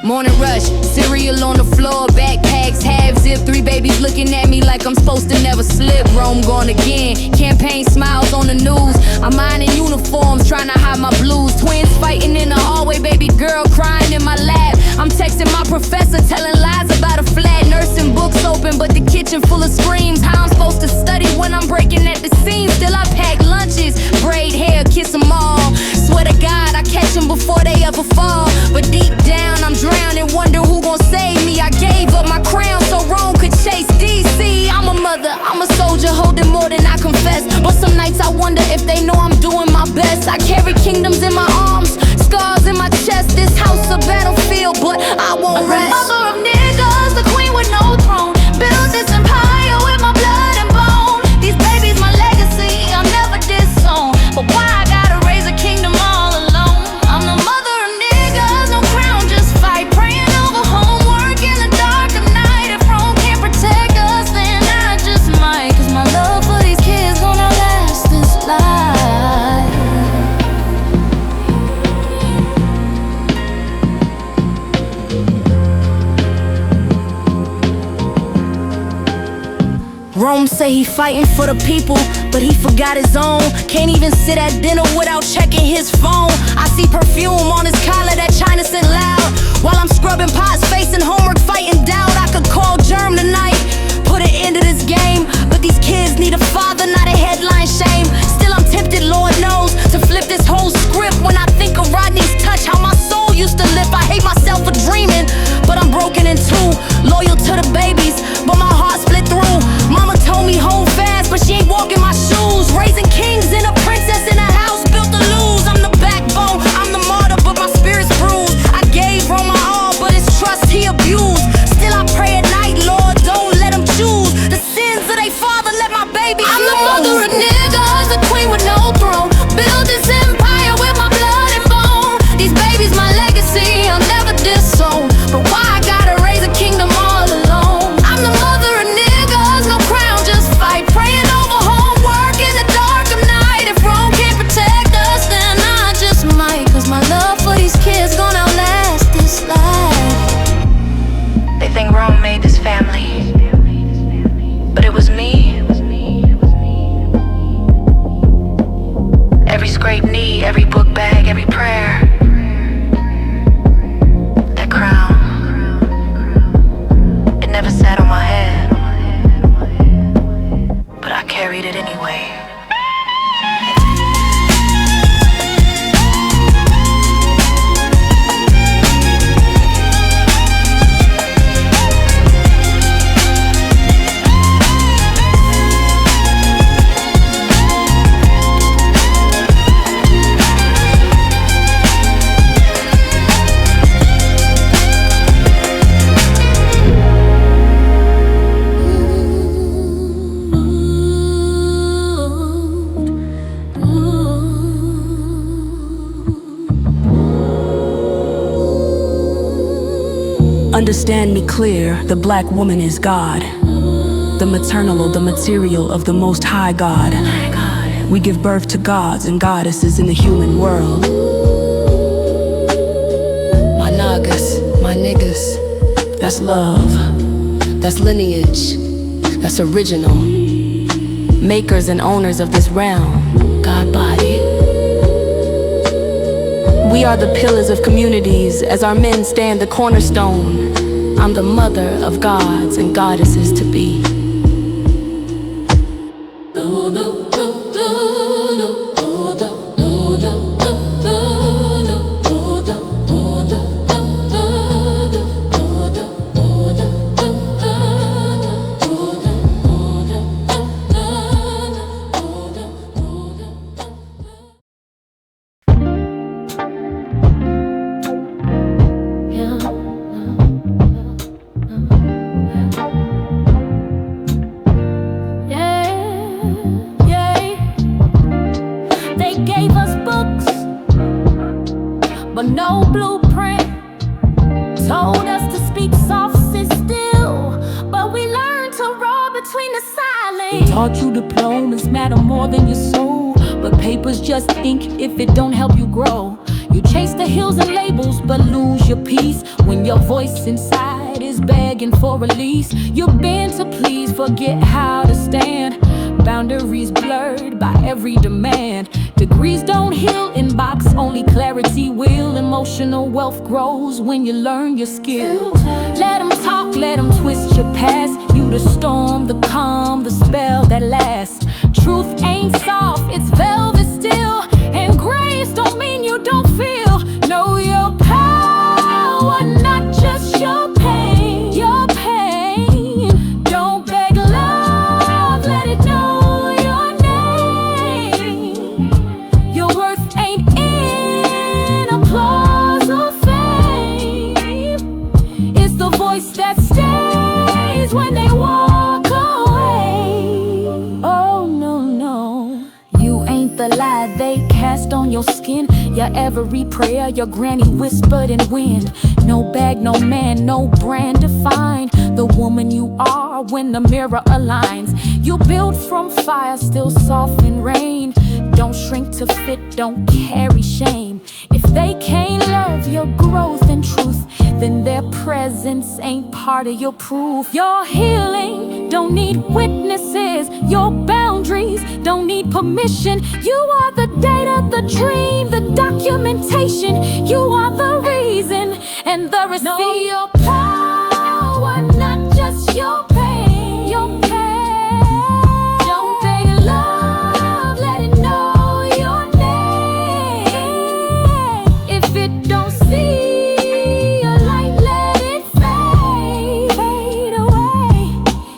Morning rush, cereal on the floor, backpacks, half zip, 3 babies looking at me like I'm supposed to never slip. Rome gone again, campaign smiles on the news. I'm minding uniforms, trying to hide my blues. Twins fighting in the hallway, baby girl crying in my lap. I'm texting my professor, telling lies about a flat. Nursing books open, but the kitchen full of screams. How I'm supposed to study when I'm breaking at the seams? Still I pack lunches, braid hair, kiss them all. Swear to God, I catch them before they ever fall. But deep down, I'm drowning, wonder who gon' save me. I gave up my crown so Rome could chase DC. I'm a mother, I'm a soldier, holding more than I confess. But some nights I wonder if they know I'm doing my best. I carry kingdoms in my arms, scars in my chest. This house a battlefield, but I won't rest. Mother of niggas, the queen with no throne. Build this empire with my blood and bone. These babies my legacy, I'll never disown. But why I gotta raise a kingdom all alone? I'm the mother of niggas, no crown, just fight. Praying over homework in the dark of night. If Rome can't protect us, then I just might. Cause my love for these kids gonna last this life. Rome say he fighting for the people, but he forgot his own. Can't even sit at dinner without checking his phone. I see perfume on his collar, that China said loud. While I'm scrubbing pots, facing homework, fighting doubt. I could call Germ tonight, put an end to this game. But these kids need a father, not a headline shame. Still I'm tempted, Lord knows, to flip this whole script. When I think of Rodney's touch, how my soul used to lift. I hate myself for dreaming, but I'm broken in two. Loyal to the babies, but my heart split through. Mama told me hold fast, but she ain't walking my shoes. Raising kings and a princess in a house built to lose. I'm the backbone, I'm the martyr, but my spirit's bruised. I gave Rome my all, but his trust he abused. Still I pray at night, Lord, don't let him choose the sins of they father, let my baby I'm the mother of niggas, the queen with no throne. Build this empire with my blood and bone. These babies my legacy, I'll never disown. But why I gotta raise a kingdom all alone? I'm the mother of niggas, no crown, just fight. Praying over homework in the dark of night. If Rome can't protect us, then I just might. Cause my love for these kids gonna outlast this life. They think Rome made this family, but it was me. Every scraped knee, every book bag, every prayer. That crown, it never sat on my head, but I carried it anyway. Understand me clear, the black woman is God. The maternal, the material of the Most High God. We give birth to gods and goddesses in the human world. My nagas, my niggas, That's love. that's lineage, that's original. Makers and owners of this realm, God body. We are the pillars of communities, as our men stand the cornerstone. I'm the mother of gods and goddesses to be. Taught you diplomas matter more than your soul, but papers just ink if it don't help you grow. You chase the hills and labels, but lose your peace when your voice inside is begging for release. You bend to please, forget how to stand. Boundaries blurred by every demand. Degrees don't heal in box, only clarity will. Emotional wealth grows when you learn your skills. Let them talk, let them twist your past. You the storm, the calm, the spell that lasts. Truth ain't soft, it's velvet still. And grace don't mean you don't feel. Know your power, not just your pain. Your pain, don't beg love, let it know your name. Your worth ain't in applause or fame. It's the voice that stays when they walk away. Oh no, no, you ain't the lie they cast on your skin. Your every prayer, your granny whispered in wind. No bag, no man, no brand defined. The woman you are when the mirror aligns. You build from fire, still soft in rain. Don't shrink to fit, don't carry shame. If they can't love your growth and truth, then their presence ain't part of your proof. Your healing don't need witnesses. Your boundaries don't need permission. You are the data, the dream, the documentation. You are the reason and the receipt. Know your power, not just your pain. Your pain. Don't beg love, let it know your name. If it don't see your light, let it fade away.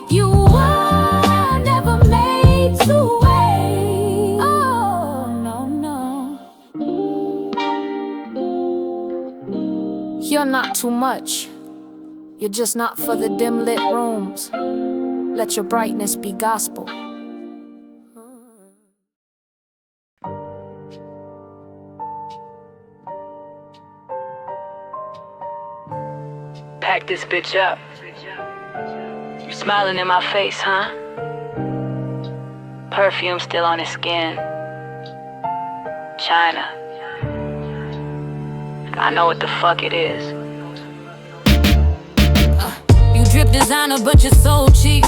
You were never made to wait. Oh no, no. You're not too much. You're just not for the dim lit rooms. Let your brightness be gospel. Pack this bitch up. You smiling in my face, huh? Perfume still on his skin. China. I know what the fuck it is. You drip designer, but you're so cheap.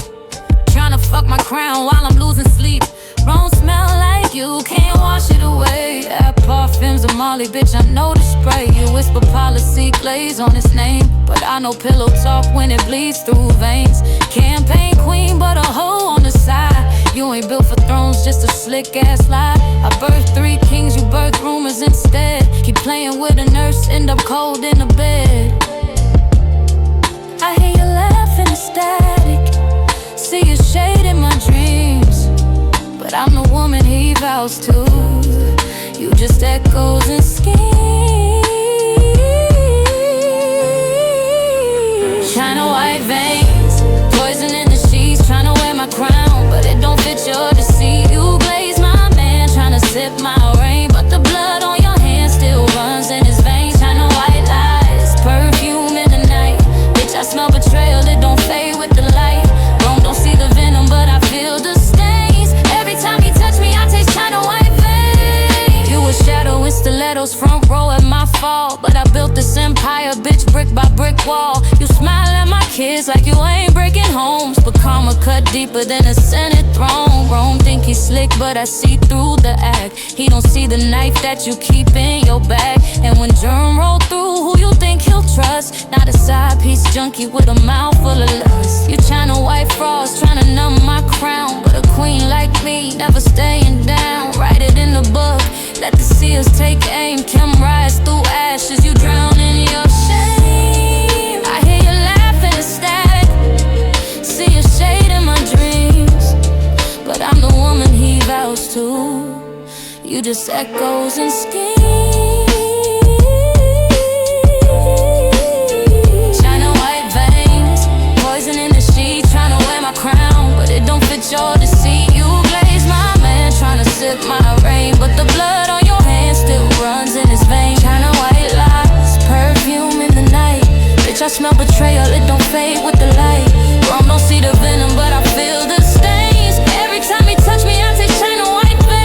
Tryna fuck my crown while I'm losing sleep. Wrong smell like you, can't wash it away. That parfum's a Molly, bitch, I know the spray. You whisper policy, glaze on his name. But I know pillow talk when it bleeds through veins. Campaign queen, but a hoe on the side. You ain't built for thrones, just a slick ass lie. I birthed 3 kings, you birthed rumors instead. Keep playing with a nurse, end up cold in the bed. I hear you laughing ecstatic. See your shade in my dreams. But I'm the woman he vows to. You just echoes and schemes. China white veins, poison in the sheets. Tryna wear my crown, but it don't fit your deceit. You glaze my man, tryna sip my rain. But the blood on your hands still runs in his veins. China white lies, perfume in the night. Bitch, I smell betrayal, it don't fade with the light. Rome don't see the venom, but I feel the stains. Every time he touch me, I taste China white veins. You a shadow in stilettos, front row at my fall. But I built this empire, bitch, brick by brick wall. You smile at my kids like you ain't breaking homes. But karma cut deeper than a Senate throne. Rome think he's slick, but I see through the act. He don't see the knife that you keep in your bag. And when Germ roll through, who you think he'll trust? Not a side piece junkie with a mouth full of lust. You China white frost, tryna numb my crown. But a queen like me, never staying down. Write it in the book, let the seers take aim. Kem rise through ashes, you drown in your shame. I hear you laughing ecstatic. See your shade in my dreams. But I'm the woman he vows to. You just echoes and schemes. China white veins, poison in the sheet. Tryna wear my crown, but it don't fit your deceit. You glaze my man, tryna sip my rain. But the blood on your hands still runs in his veins. China white lies, perfume in the night. Bitch, I smell betrayal, it don't fade with the light. Rome don't see the venom, but I feel the stains. Every time he touch me, I taste China white veins.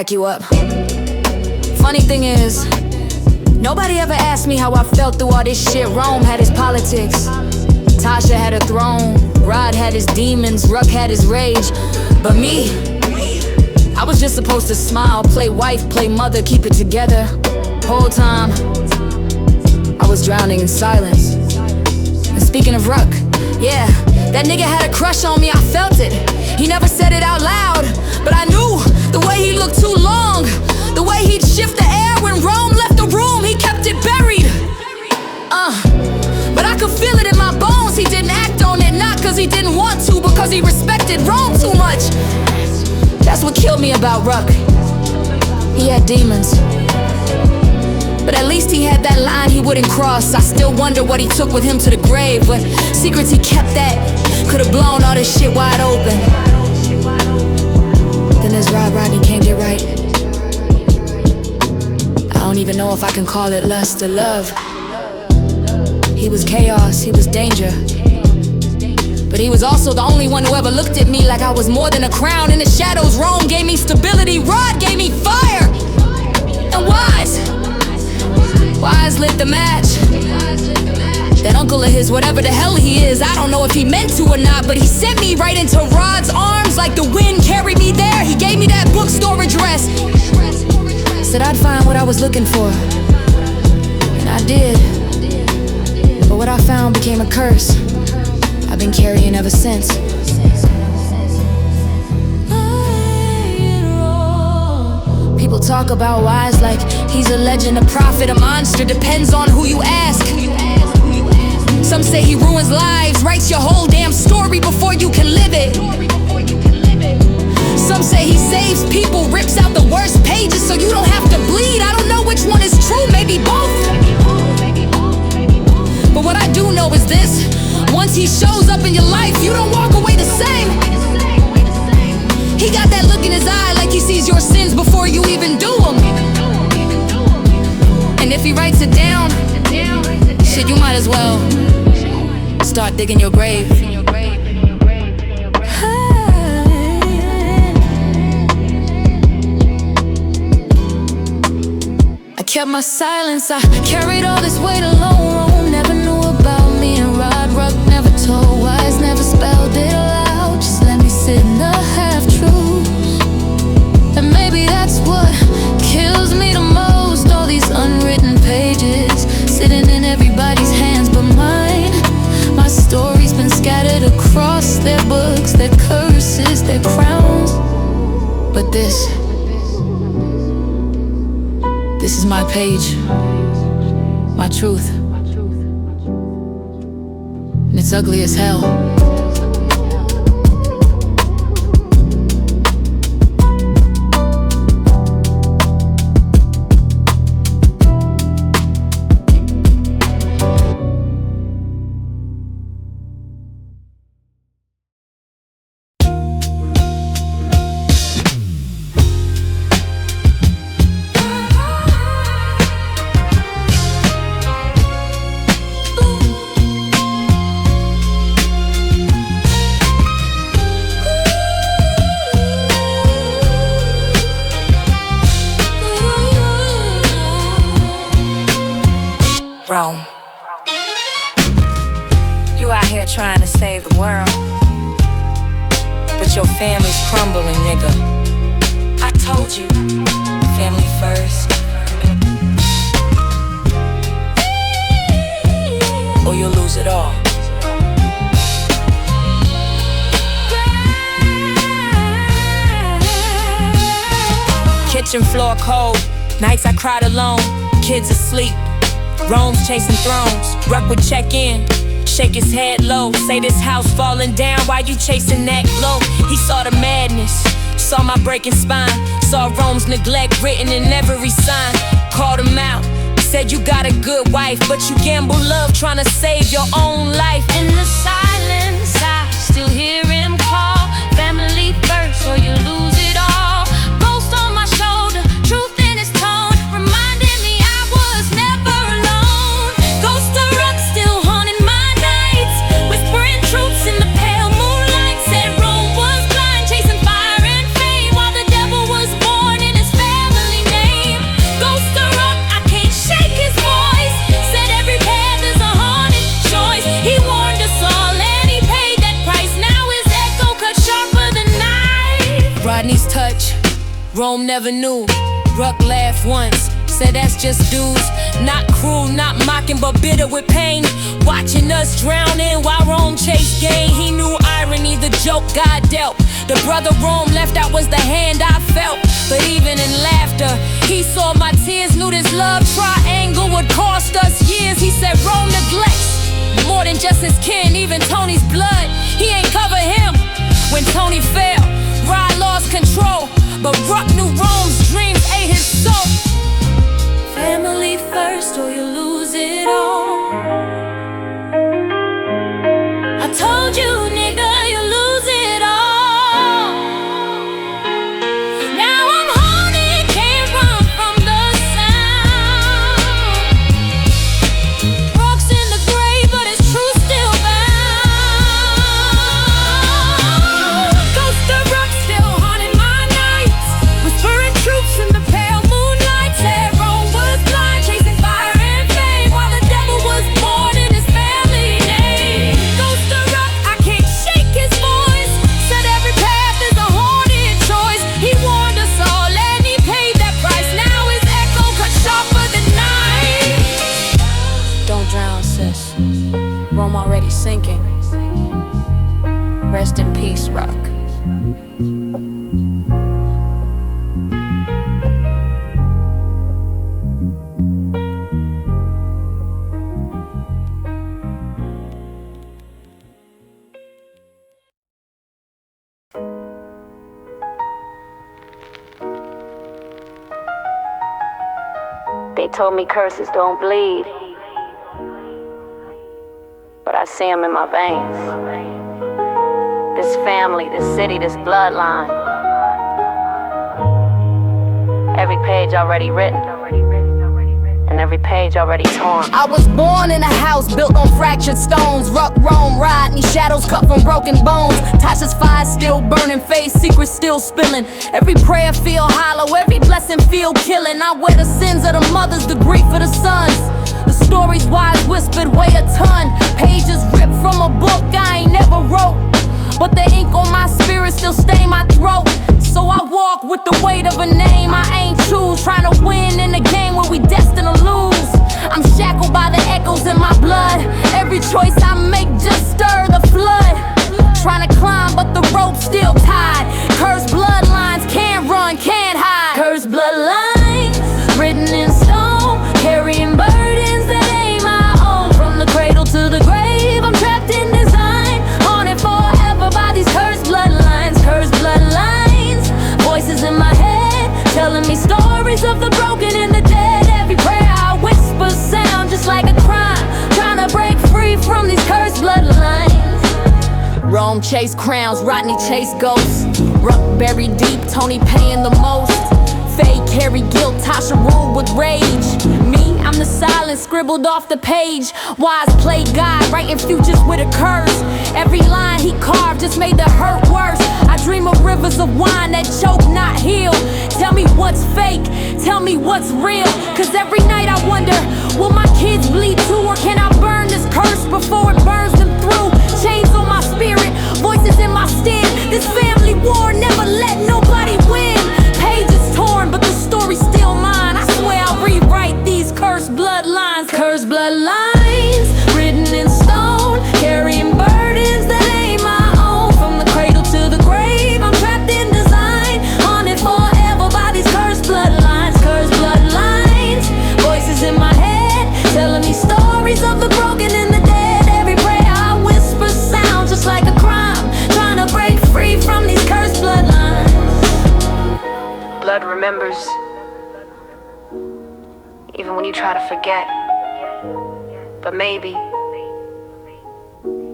back you up. Funny thing is, nobody ever asked me how I felt through all this shit. Rome had his politics, Tasha had her throne, Rod had his demons, Ruck had his rage. But me, I was just supposed to smile, play wife, play mother, keep it together. Whole time, I was drowning in silence. And speaking of Ruck, yeah, that nigga had a crush on me, I felt it. He never said it out loud, but I knew the way he looked too long, the way he'd shift the air when Rome left the room, he kept it buried. But I could feel it in my bones, he didn't act on it, not cause he didn't want to, because he respected Rome too much. That's what killed me about Ruck. He had demons, but at least he had that line he wouldn't cross. I still wonder what he took with him to the grave, but secrets he kept that could've blown all this shit wide open. Then this Rodney can't get right. I don't even know if I can call it lust or love. He was chaos, he was danger, but he was also the only one who ever looked at me like I was more than a crown. In the shadows, Rome gave me stability, Rod gave me fire. And Wise lit the match. That uncle of his, whatever the hell he is, I don't know if he meant to or not, but he sent me right into Rod's arms like the wind carried me there. He gave me that bookstore address, said I'd find what I was looking for, and I did. But what I found became a curse I've been carrying ever since. People talk about Wise like he's a legend, a prophet, a monster, depends on who you ask. Some say he ruins lives, writes your whole damn story before you can live it. Some say he saves people, rips out the worst pages so you don't have to bleed. I don't know which one is true, maybe both. But what I do know is this: once he shows up in your life, you don't walk away the same. He got that look in his eye like he sees your sins before you even do them. And if he writes it down, shit, you might as well start digging your grave. I kept my silence, I carried all this weight alone. Never knew about me and Ruck never told Wise, never spelled it aloud. Just let me sit in the half-truths. And maybe that's what kills me the most. All these unwritten pages sitting in everybody's hands but mine. My story's been scattered across their books, their curses, their crowns. But this is my page, my truth. And it's ugly as hell. Rome. You out here trying to save the world, but your family's crumbling, nigga. I told you, family first, or you'll lose it all. Kitchen floor cold, nights I cried alone, kids asleep. Rome's chasing thrones, Ruck would check in, shake his head low, say this house falling down, why you chasing that glow? He saw the madness, saw my breaking spine, saw Rome's neglect written in every sign. Called him out, said you got a good wife, but you gamble love trying to save your own life. In the silence, I still hear him call, family first or you lose it all. Ghost on my shoulder, truth in his tone, reminding me I was never alone. Ghost of Ruck still haunting my nights, whispering truths in the pale moonlight. Said Rome was blind, chasing fire and fame, while the devil was born in his face. Rome never knew. Ruck laughed once, said that's just dudes. Not cruel, not mocking, but bitter with pain. Watching us drowning while Rome chased gain. He knew irony, the joke God dealt. The brother Rome left out was the hand I felt. But even in laughter, he saw my tears. Knew this love triangle would cost us years. He said Rome neglects more than just his kin, even Tony's blood. He ain't cover him when Tony fell. Rod lost control, but Ruck knew Rome's dreams ate his soul. Family first or you lose it all. I told you, nigga, you lose it all. Now I'm haunted, can't run from the sound. Rocks in the grave, but it's truth still bound. Ghost of Ruck still haunting my nights, whispering truths in the pale moonlight. Said Rome was blind, chasing fire and fame, while the devil was born in his family name. Ghost of Ruck, I can't shake his voice. Said every path is a haunted choice. He warned us all and he paid that price. Now his echo cut short for the night. Don't drown, sis. Rome already sinking. Rest in peace, Ruck. They told me curses don't bleed, but I see them in my veins. This family, this city, this bloodline. Every page already written, and every page already torn. I was born in a house built on fractured stones. Ruck, Rome, Rodney, shadows cut from broken bones. Tasha's fire still burning, face secrets still spilling. Every prayer feel hollow, every blessing feel killing. I wear the sins of the mothers, the grief of the sons. The stories wise whispered weigh a ton. Pages ripped from a book I ain't never wrote, but the ink on my spirit still stain my throat. So I walk with the weight of a name I ain't choose, trying to win in a game where we destined to lose. I'm shackled by the echoes in my blood. Every choice I make just stir the flood. Trying to climb but the rope's still tied. Cursed bloodlines, can't run, can't hide. Cursed bloodlines, written in stone, carrying burdens that ain't my own. From the cradle to the grave, I'm trapped in design, haunted forever by these cursed bloodlines. Cursed bloodlines, voices in my head, telling me stories of the broken and the dead. Every prayer I whisper sound just like a crime, trying to break free from these cursed bloodlines. Rome chased crowns, Rodney chased ghosts. Ruck buried deep, Tony paying the most. Faye carry guilt, Tasha ruled with rage. Me, I'm the silence scribbled off the page. Wise play God, writing futures with a curse. Every line he carved just made the hurt worse. I dream of rivers of wine that choke, not heal. Tell me what's fake, tell me what's real. Cause every night I wonder, will my kids bleed too? Or can I burn this curse before it burns them through? Chains on my spirit, voices in my stead. This family war never let nobody win. Pages torn, but the story's still mine. I swear I'll rewrite these cursed bloodlines. Cursed bloodlines, written in stone, carrying burdens that ain't my own. From the cradle to the grave, I'm trapped in design, haunted forever by these cursed bloodlines. Cursed bloodlines, voices in my head, telling me stories of the broken and the dead. Every prayer I whisper sounds just like a crime, trying to break free from these cursed bloodlines. Blood remembers, even when you try to forget. But maybe,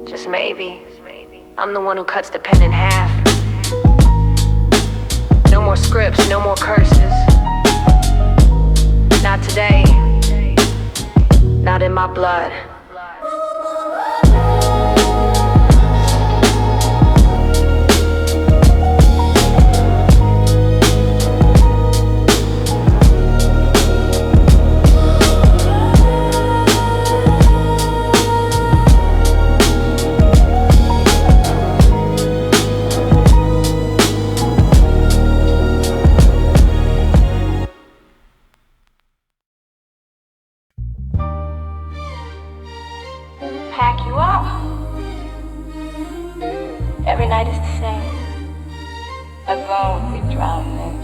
just maybe, I'm the one who cuts the pen in half. No more scripts, no more curses. Not today, not in my blood. are. Every night is the same. Alone, we drowning.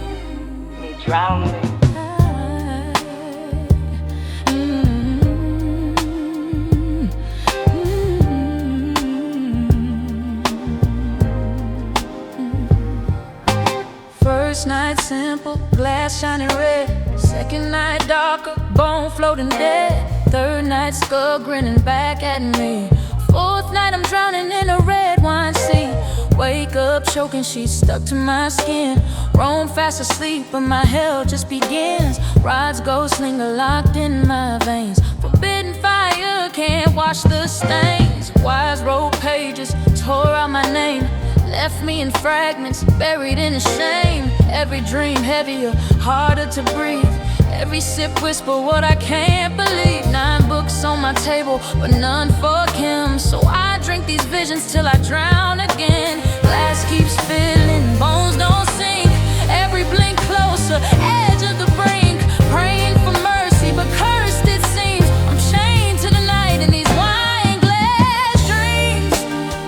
First night simple, glass shining red. Second night darker, bone floating dead. Third night skull grinning back at me. Fourth night I'm drowning in a red wine sea. Wake up choking, she's stuck to my skin. Roam fast asleep, but my hell just begins. Rods go slinger locked in my veins. Forbidden fire can't wash the stains. Wise rolled pages tore out my name. Left me in fragments, buried in shame. Every dream heavier, harder to breathe. Every sip whisper what I can't believe. 9 books on my table, but none for Kem. So I drink these visions till I drown again. Glass keeps filling, bones don't sink. Every blink closer, edge of the brink. Praying for mercy, but cursed it seems. I'm chained to the night in these wine glass dreams.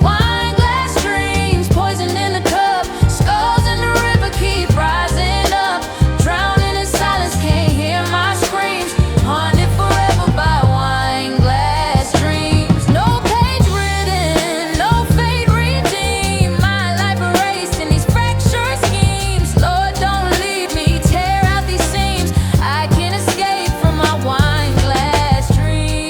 Wine glass dreams, poison in the cup. Skulls in the river keep rising up. Drowning in silence, can't hear my screams. Haunted forever by wine glass dreams. No page written, no fate redeemed. My life erased in these fractured schemes. Lord, don't leave me, tear out these seams. I can't escape from my wine glass dreams.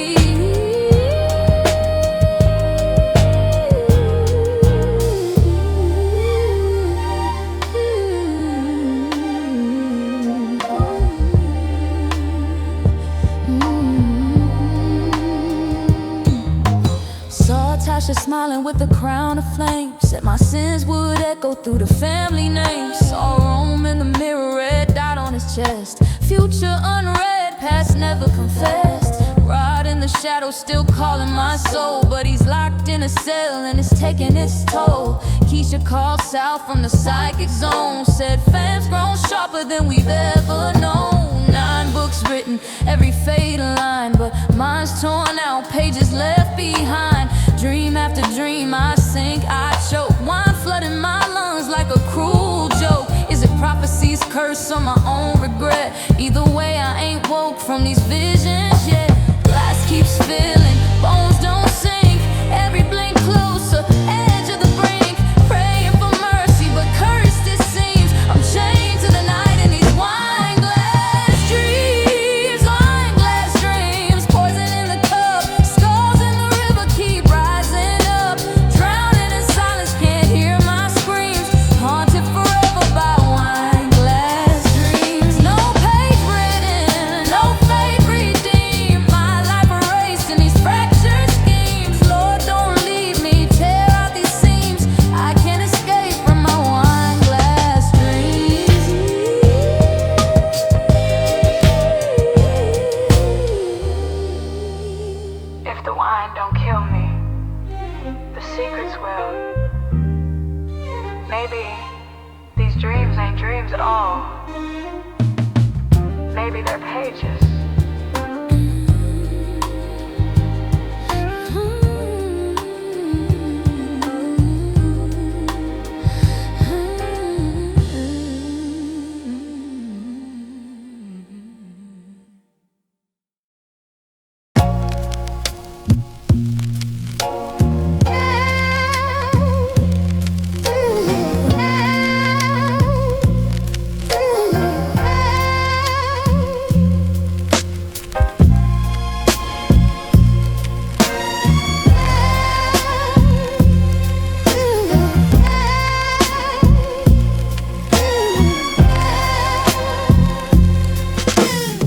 Saw Tasha smiling with a crown of flame. Said my sins would echo through the family name. Saw Rome in the mirror, red dot on his chest. Future unread, past never confessed. Rod in the shadow still calling my soul. But he's locked in a cell and it's taking its toll. Keisha called south from the psychic zone. Said fam's grown sharper than we've ever known. 9 books written, every fatal line. But mine's torn out, pages left behind. Dream after dream, I sink, I choke. Wine flooding my lungs like a cruel joke. Is it prophecy's curse or my own regret? Either way, I ain't woke from these visions yet. Glass keeps filling, bones don't sink. Every blink closer, edge of the brink. Praying for mercy, but cursed it seems. I'm chained to the night in these wine glass dreams. Wine glass dreams, poison in the cup. Skulls in the river keep rising up. Drowning in silence, can't hear my screams. Haunted forever by wine glass dreams. No page written, no fate redeemed. My life erased in these fractured schemes. Lord, don't leave me, tear out these seams. I can't escape from my wine glass dreams. If the wine don't kill me, the secrets will. Maybe these dreams ain't dreams at all. Maybe they're pages.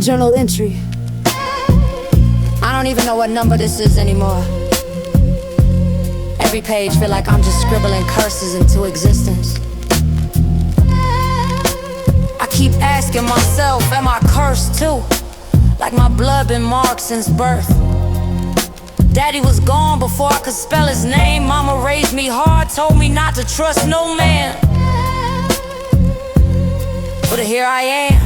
Journal entry. I don't even know what number this is anymore. Every page feel like I'm just scribbling curses into existence. I keep asking myself, am I cursed too? Like my blood been marked since birth. Daddy was gone before I could spell his name. Mama raised me hard, told me not to trust no man. But here I am,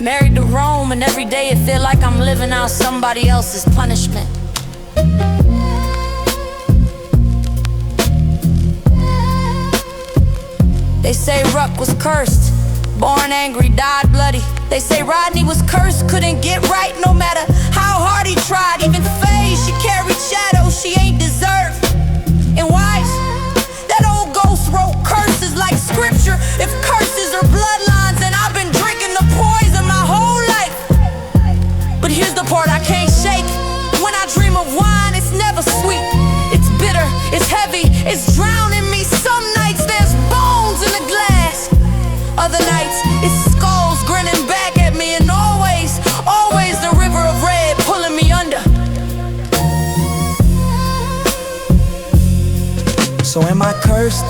married to Rome, and every day it feel like I'm living out somebody else's punishment. They say Ruck was cursed, born angry, died bloody. They say Rodney was cursed, couldn't get right no matter how hard he tried. Even Faye, she carried shadows she ain't deserved. And wise, that old ghost wrote curses like scripture. If curses are bloodlines, then I've been drinking the poison my whole life. But here's the part I can't shake. When I dream of wine, it's never sweet. It's bitter, it's heavy, it's drowning me. Some nights there's bones in the glass. Other nights it's skulls grinning back at me. And always, always the river of red pulling me under. So am I cursed?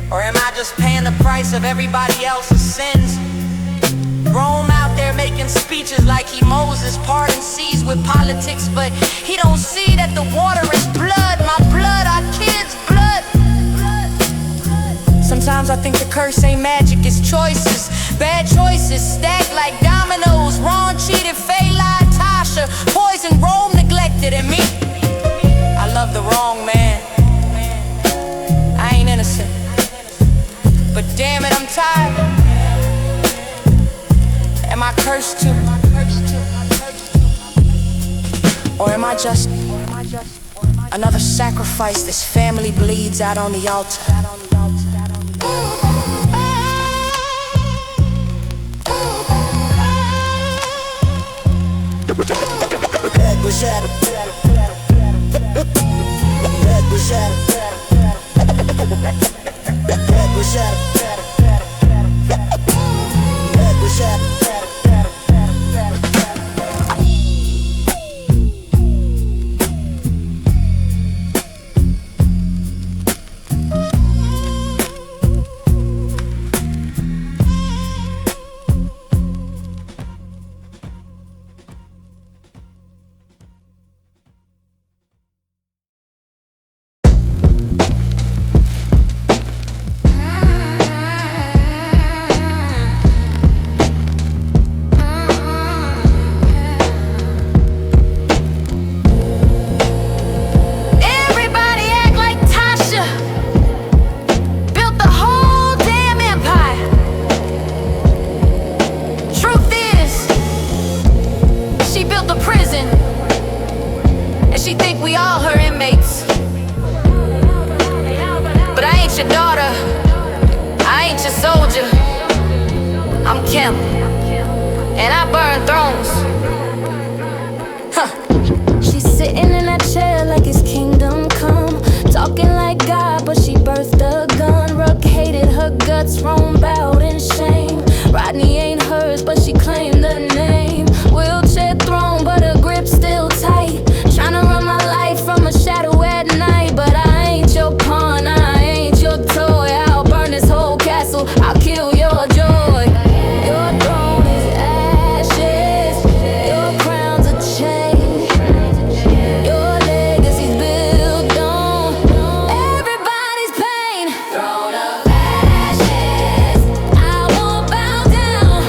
Or am I just paying the price of everybody else's sins? Rome out there making speeches like he Moses, parting seas with politics, but he don't see that the water is blood. My blood, our kids' blood. Sometimes I think the curse ain't magic, it's choices. Bad choices stacked like dominoes. Ron cheated, Faye lied, Tasha poisoned, Rome neglected, and me, I love the wrong man. I ain't innocent, but damn it, I'm tired. Am I cursed too? Or am I just another sacrifice this family bleeds out on the altar? Head was shattered. Head was shattered. Head was shattered. Head was shattered. I'm Kem, and I burn thrones. She's sitting in that chair like it's kingdom come, talking like God, but she birthed a gun. Ruck hated her guts, Rome bowed in shame. Rodney ain't hers, but she claimed the name. Wheelchair throne, but her grip still tight. Tryna run my life from a shadow at night, but I ain't your pawn, I ain't your toy. I'll burn this whole castle, I'll kill your joy. Your throne is ashes, your crown's a chain. Your legacy's built on everybody's pain. Throne of ashes, I won't bow down.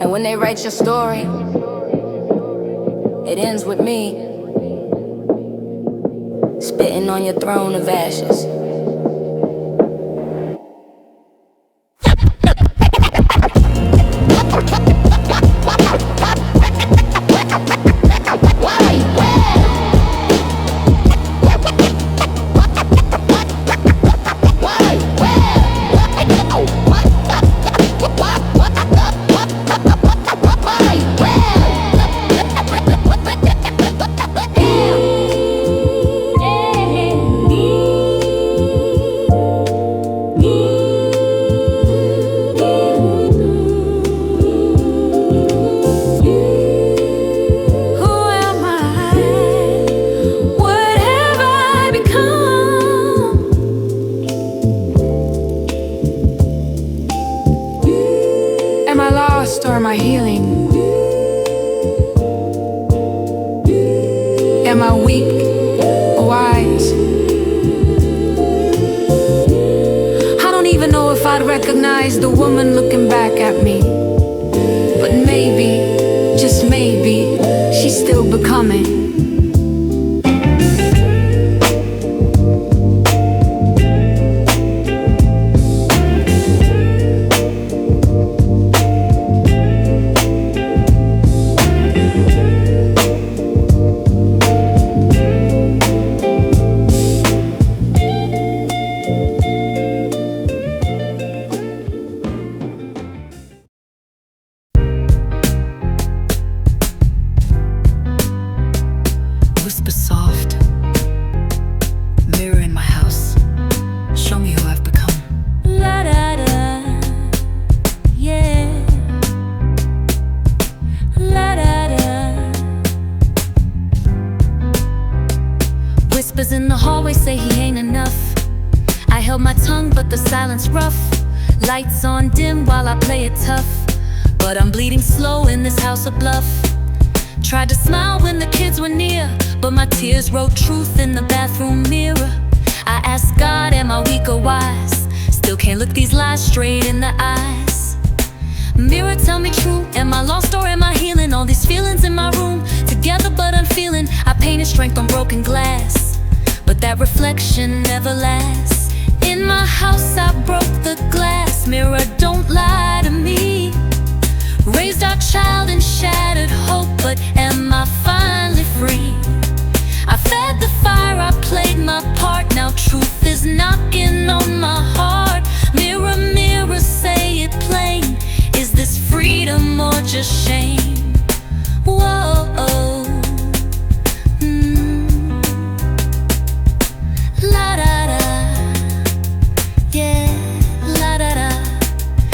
And when they write your story, it ends with me spitting on your throne of ashes. Or my healing? Am I weak or wise? I don't even know if I'd recognize the woman looking back at me. But maybe, just maybe, she's still becoming. Lights on dim while I play it tough, but I'm bleeding slow in this house of bluff. Tried to smile when the kids were near, but my tears wrote truth in the bathroom mirror. I asked God, am I weak or wise? Still can't look these lies straight in the eyes. Mirror, tell me true, am I lost or am I healing? All these feelings in my room, together but unfeeling. I painted strength on broken glass, but that reflection never lasts. In my house I broke the glass. Mirror, don't lie to me. Raised our child and shattered hope, but am I finally free? I fed the fire, I played my part. Now truth is knocking on my heart. Mirror, mirror, say it plain. Is this freedom or just shame? Whoa. La da da. Yeah, la da da.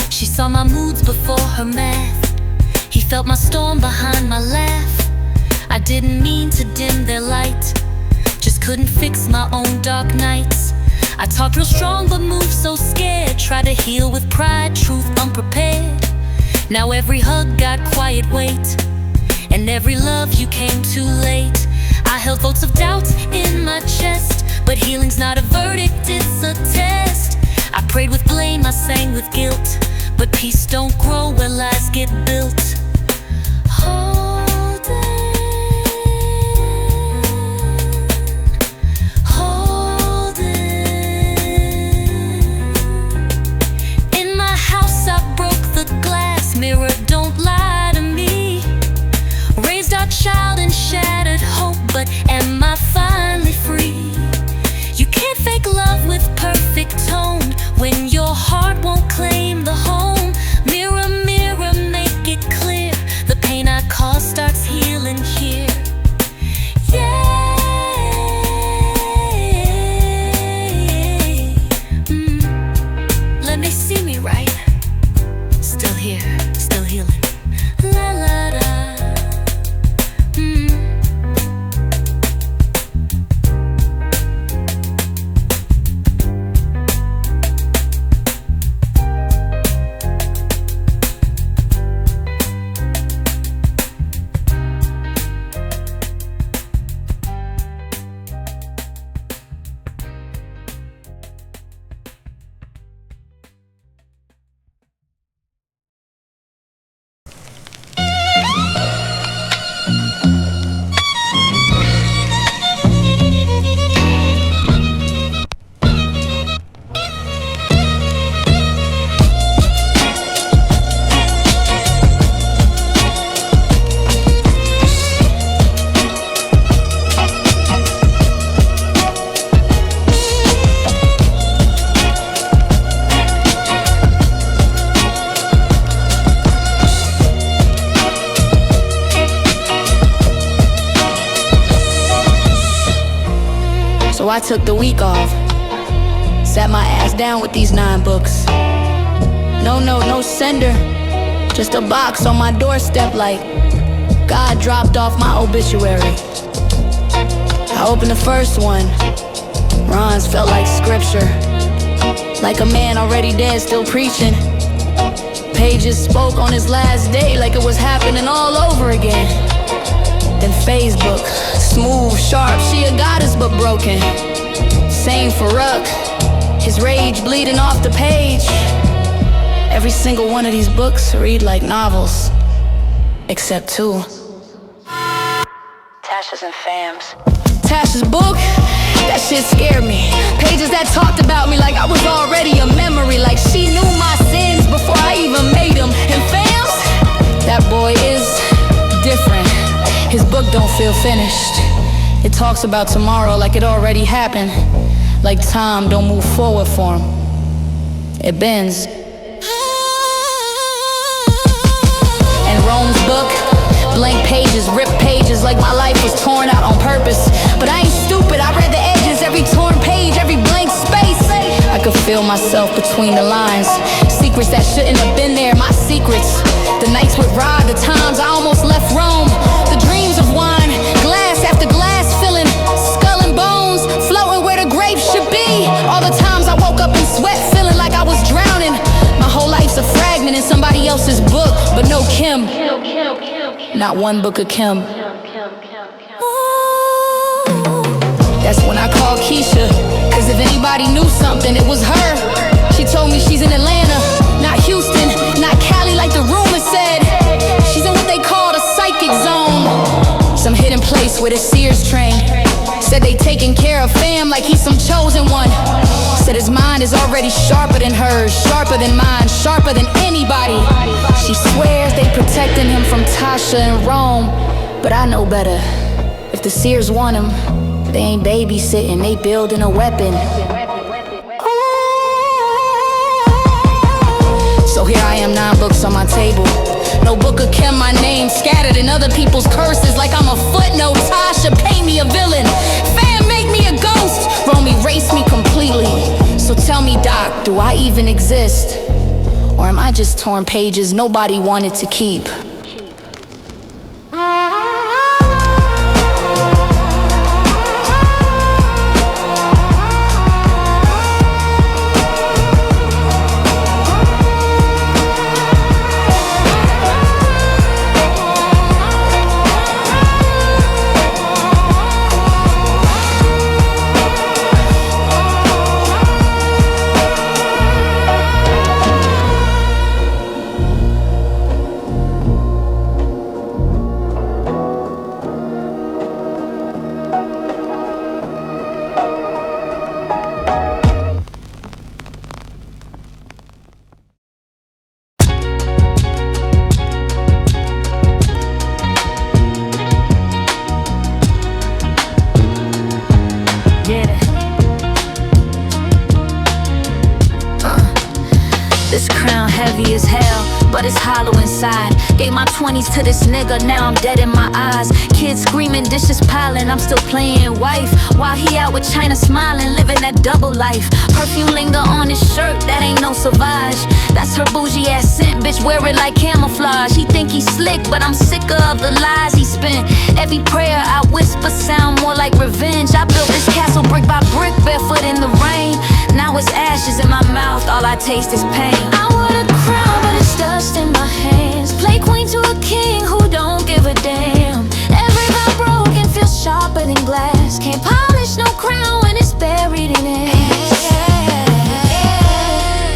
She saw my moods before her math. He felt my storm behind my laugh. I didn't mean to dim their light, just couldn't fix my own dark nights. I talked real strong but moved so scared. Tried to heal with pride, truth unprepared. Now every hug got quiet weight, and every love you came too late. I held votes of doubt in my chest, but healing's not a verdict, it's a test. I prayed with blame, I sang with guilt, but peace don't grow where lies get built. In my house I broke the glass. Mirror, don't lie to me. Raised our child and shattered hope, but am I finally free? You can't fake love with perfect tone when your heart won't claim the home. Mirror, mirror, make it clear. The pain I caused starts healing here. Yeah. Let me see me right. Still here, still healing. La la da. So I took the week off, sat my ass down with these 9 books. No sender, just a box on my doorstep like God dropped off my obituary. I opened the first one, Ron's felt like scripture, like a man already dead still preaching. Pages spoke on his last day like it was happening all over again. Then Facebook, smooth, sharp, she a goddess but broken. Same for Ruck, his rage bleeding off the page. Every single one of these books read like novels, except 2. Tasha's and Fams. Tasha's book, that shit scared me. Pages that talked about me like I was already a memory, like she knew my sins before I even made them. And Fams, that boy is different. His book don't feel finished. It talks about tomorrow like it already happened, like time don't move forward for him. It bends. And Rome's book, blank pages, ripped pages like my life was torn out on purpose. But I ain't stupid, I read the edges, every torn page, every blank space. I could feel myself between the lines. Secrets that shouldn't have been there, my secrets. The nights with Rod, the times I almost left Rome. The dreams of wine, glass after glass filling, skull and bones, floating where the grave should be. All the times I woke up in sweat, feeling like I was drowning. My whole life's a fragment in somebody else's book, but no Kem. Not one book of Kem. That's when I called Keisha, cause if anybody knew something, it was her. She told me she's in Atlanta, not Houston, not Cali like the rumor said. She's in what they call the psychic zone, some hidden place where the Seers train. Said they taking care of fam like he's some chosen one. Said his mind is already sharper than hers, sharper than mine, sharper than anybody. She swears they protecting him from Tasha and Rome, but I know better. If the Seers want him, they ain't babysitting, they building a weapon. So here I am, 9 books on my table. No book of Kem, my name scattered in other people's curses like I'm a footnote. Tasha, paint me a villain. Fam, make me a ghost. Rome erased me completely. So tell me, Doc, do I even exist? Or am I just torn pages nobody wanted to keep? This crown heavy as hell, but it's hollow inside. Gave my 20s to this nigga, now I'm dead in my eyes. Kids screaming, dishes piling, I'm still playing wife. While he out with China smiling, living that double life. Perfume linger on his shirt, that ain't no Sabotage. That's her bougie ass scent, bitch, wear it like camouflage. He think he's slick, but I'm sicker of the lies he spent. Every prayer I whisper sound more like revenge. I built this castle brick by brick, barefoot in the rain. Now it's ashes in my mouth, all I taste is pain. I want a crown, but it's dust in my hands. Play queen to a king who don't give a damn. Every bone broken feels sharper than glass. Can't polish no crown when it's buried in ash.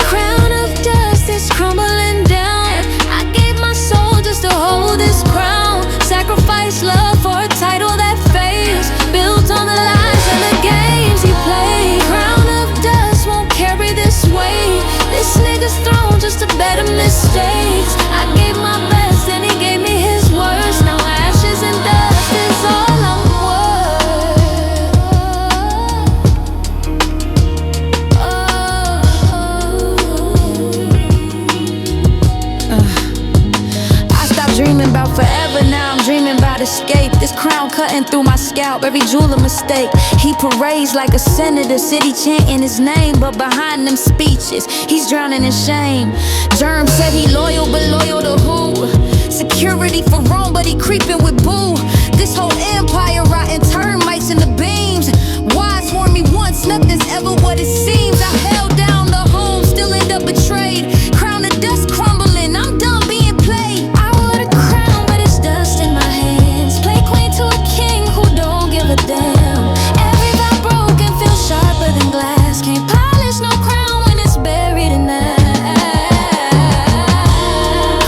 Crown of dust is crumbling down. I gave my soul just to hold this crown. Sacrifice love for a title that fades. Built on the lies and the games he played. Crown of dust won't carry this weight. This nigga's throne just to better mistakes. I forever, now I'm dreaming about escape. This crown cutting through my scalp, every jewel a mistake. He parades like a senator, city chanting his name, but behind them speeches, he's drowning in shame. Germ said he loyal, but loyal to who? Security for Rome, but he creeping with boo. This whole empire rotting termites in the beams. Wise warned me once, nothing's ever what it seems. I held down the home, still end up betrayed. Crown of dust crumbling, I'm done being played. I want a crown, but it's dust in my hands. Play queen to a king who don't give a damn. Every vow broken feels sharper than glass. Can't polish no crown when it's buried in that.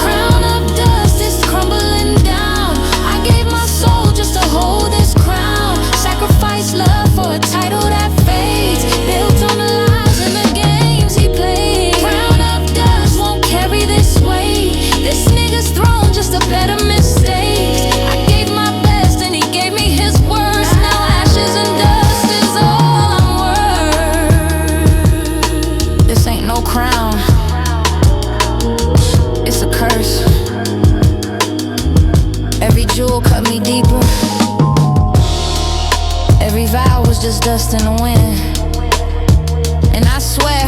Crown of dust is crumbling down. I gave my soul just to hold this crown. Sacrifice love for a title that fades. Built on the lies and the games he played. Crown of dust won't carry this weight. This nigga's throne just a bed of mistakes. I gave my best and he gave me his worst. Now ashes and dust is all I'm worth. This ain't no crown, it's a curse. Every jewel cut me deeper. Every vow was just dust in the wind. And I swear,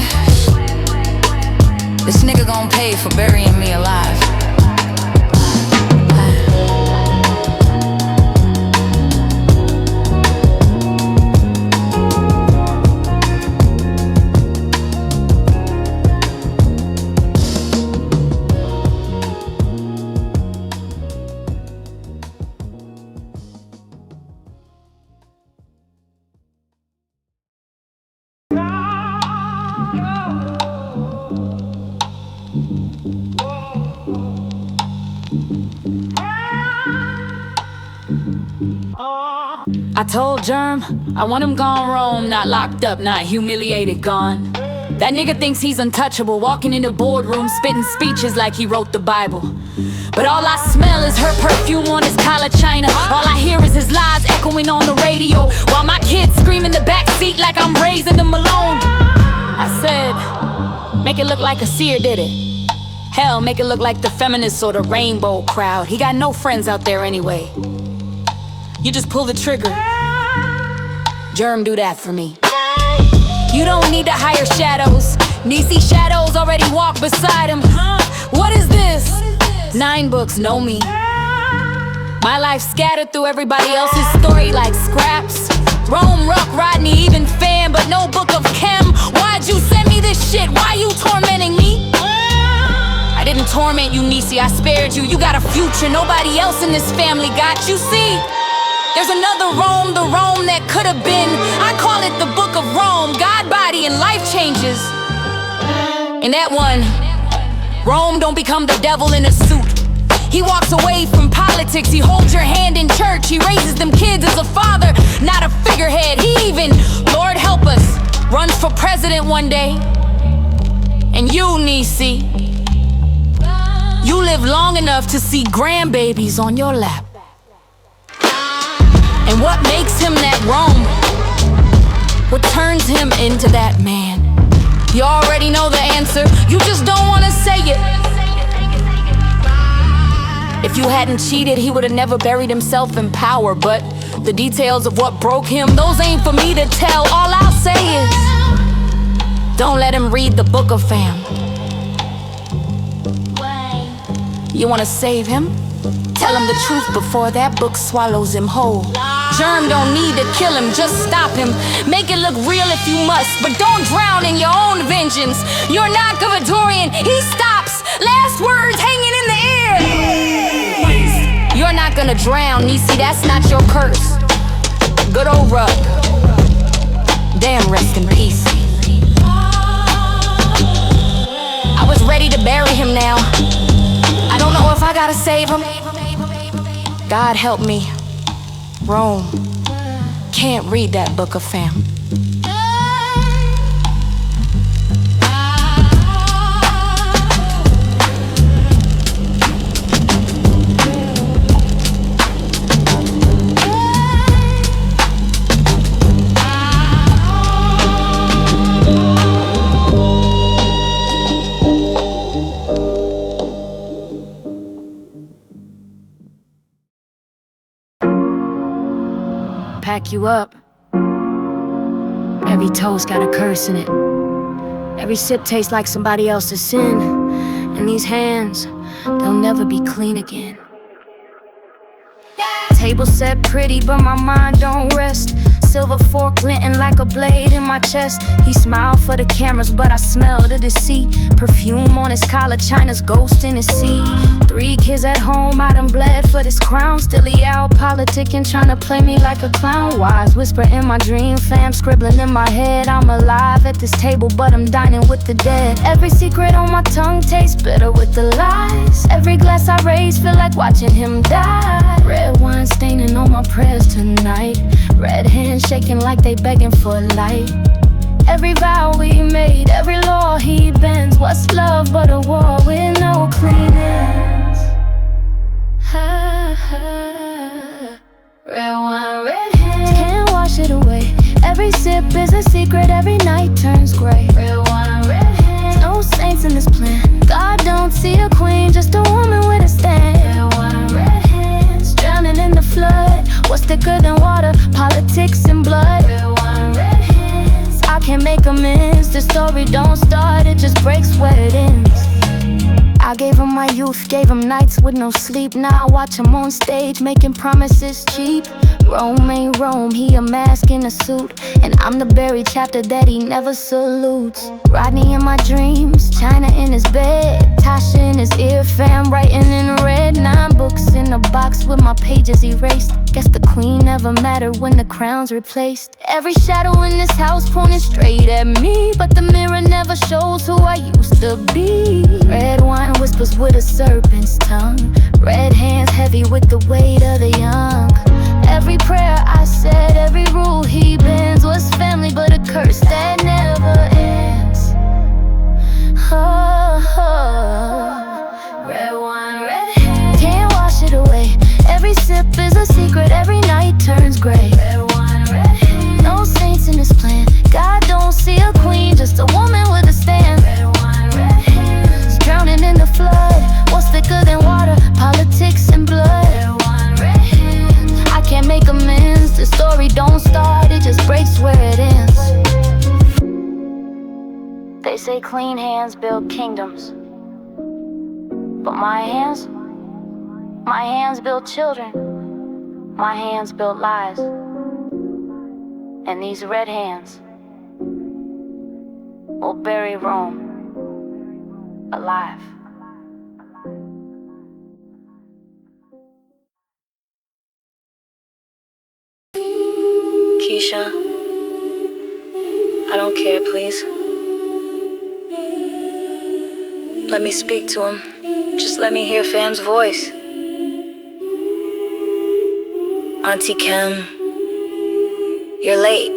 this nigga gon' pay for burying me alive. I told Germ, I want him gone Rome, not locked up, not humiliated, gone. That nigga thinks he's untouchable, walking in the boardroom, spitting speeches like he wrote the Bible. But all I smell is her perfume on his collar china. All I hear is his lies echoing on the radio, while my kids scream in the backseat like I'm raising them alone. I said, make it look like a Seer did it. Hell, make it look like the feminists or the rainbow crowd. He got no friends out there anyway. You just pull the trigger. Germ, do that for me. You don't need to hire shadows. Nisi shadows already walk beside him. What is this? 9 books, know me. My life scattered through everybody else's story like scraps. Rome, Ruck, Rodney, even fan, but no book of Kem. Why'd you send me this shit? Why you tormenting me? I didn't torment you, Nisi, I spared you. You got a future nobody else in this family got. You see, there's another Rome, the Rome that could have been. I call it the Book of Rome, God, body, and life changes. In that one, Rome don't become the devil in a suit. He walks away from politics, he holds your hand in church. He raises them kids as a father, not a figurehead. He even, Lord help us, runs for president one day. And you, Nisi, you live long enough to see grandbabies on your lap. And what makes him that Rome? What turns him into that man? You already know the answer, you just don't wanna say it. If you hadn't cheated, he would've never buried himself in power. But the details of what broke him, those ain't for me to tell. All I'll say is, don't let him read the book of fam. You wanna save him? Tell him the truth before that book swallows him whole. Germ don't need to kill him, just stop him. Make it look real if you must, but don't drown in your own vengeance. You're not Gavadorian, he stops. Last words hanging in the air. You're not gonna drown, Nisi, that's not your curse. Good old Ruck. Damn, rest in peace. I was ready to bury him now. I don't know if I gotta save him. God help me. Rome can't read that book of fam. pack you up. Every toast got a curse in it. Every sip tastes like somebody else's sin. And these hands, they'll never be clean again. Table set pretty, but my mind don't rest. Silver fork glinting like a blade in my chest. He smiled for the cameras, but I smelled the deceit. Perfume on his collar, China's ghost in his seat. 3 kids at home, I done bled for this crown. Still he out politicking, trying to play me like a clown. Wise whisper in my dream, fam scribbling in my head. I'm alive at this table, but I'm dining with the dead. Every secret on my tongue tastes bitter with the lies. Every glass I raise feel like watching him die. Red wine staining on my prayers tonight. Red hands shaking like they begging for light. Every vow we made, every law he bends. What's love but a war with no clean ends? Red wine, red hands, can't wash it away. Every sip is a secret, every night turns gray. Red wine, red hands, no saints in this plan. God don't see a queen, just a woman with a stand. Red wine, red hands, drowning in the flood. What's thicker than water? Politics and blood. Red wine, red hands, I can't make amends. The story don't start, it just breaks where it ends. I gave him my youth, gave him nights with no sleep. Now I watch him on stage making promises cheap. Rome ain't Rome, he a mask in a suit. And I'm the buried chapter that he never salutes. Rodney in my dreams, China in his bed. Tasha in his ear, fam writing in red. 9 books in a box with my pages erased. Guess the queen never mattered when the crown's replaced. Every shadow in this house pointing straight at me, but the mirror never shows who I used to be. Red wine whispers with a serpent's tongue. Red hands heavy with the weight of the young. Every prayer I said, every rule he bends was family, but a curse that never ends. Oh, oh. Red wine, red hands, can't wash it away. Every sip is a secret, every night turns gray. Red wine, red hands, no saints in this plan. God don't see a queen, just a woman with a stand. Red wine, red hands, drowning in the flood. What's thicker than water? Politics and blood. Red wine, red hands, I can't make amends. The story don't start, it just breaks where it ends. They say clean hands build kingdoms, but my hands build children. My hands build lies. And these red hands will bury Rome alive. Keisha, I don't care, please. Let me speak to him. Just let me hear fam's voice. Auntie Kem, you're late.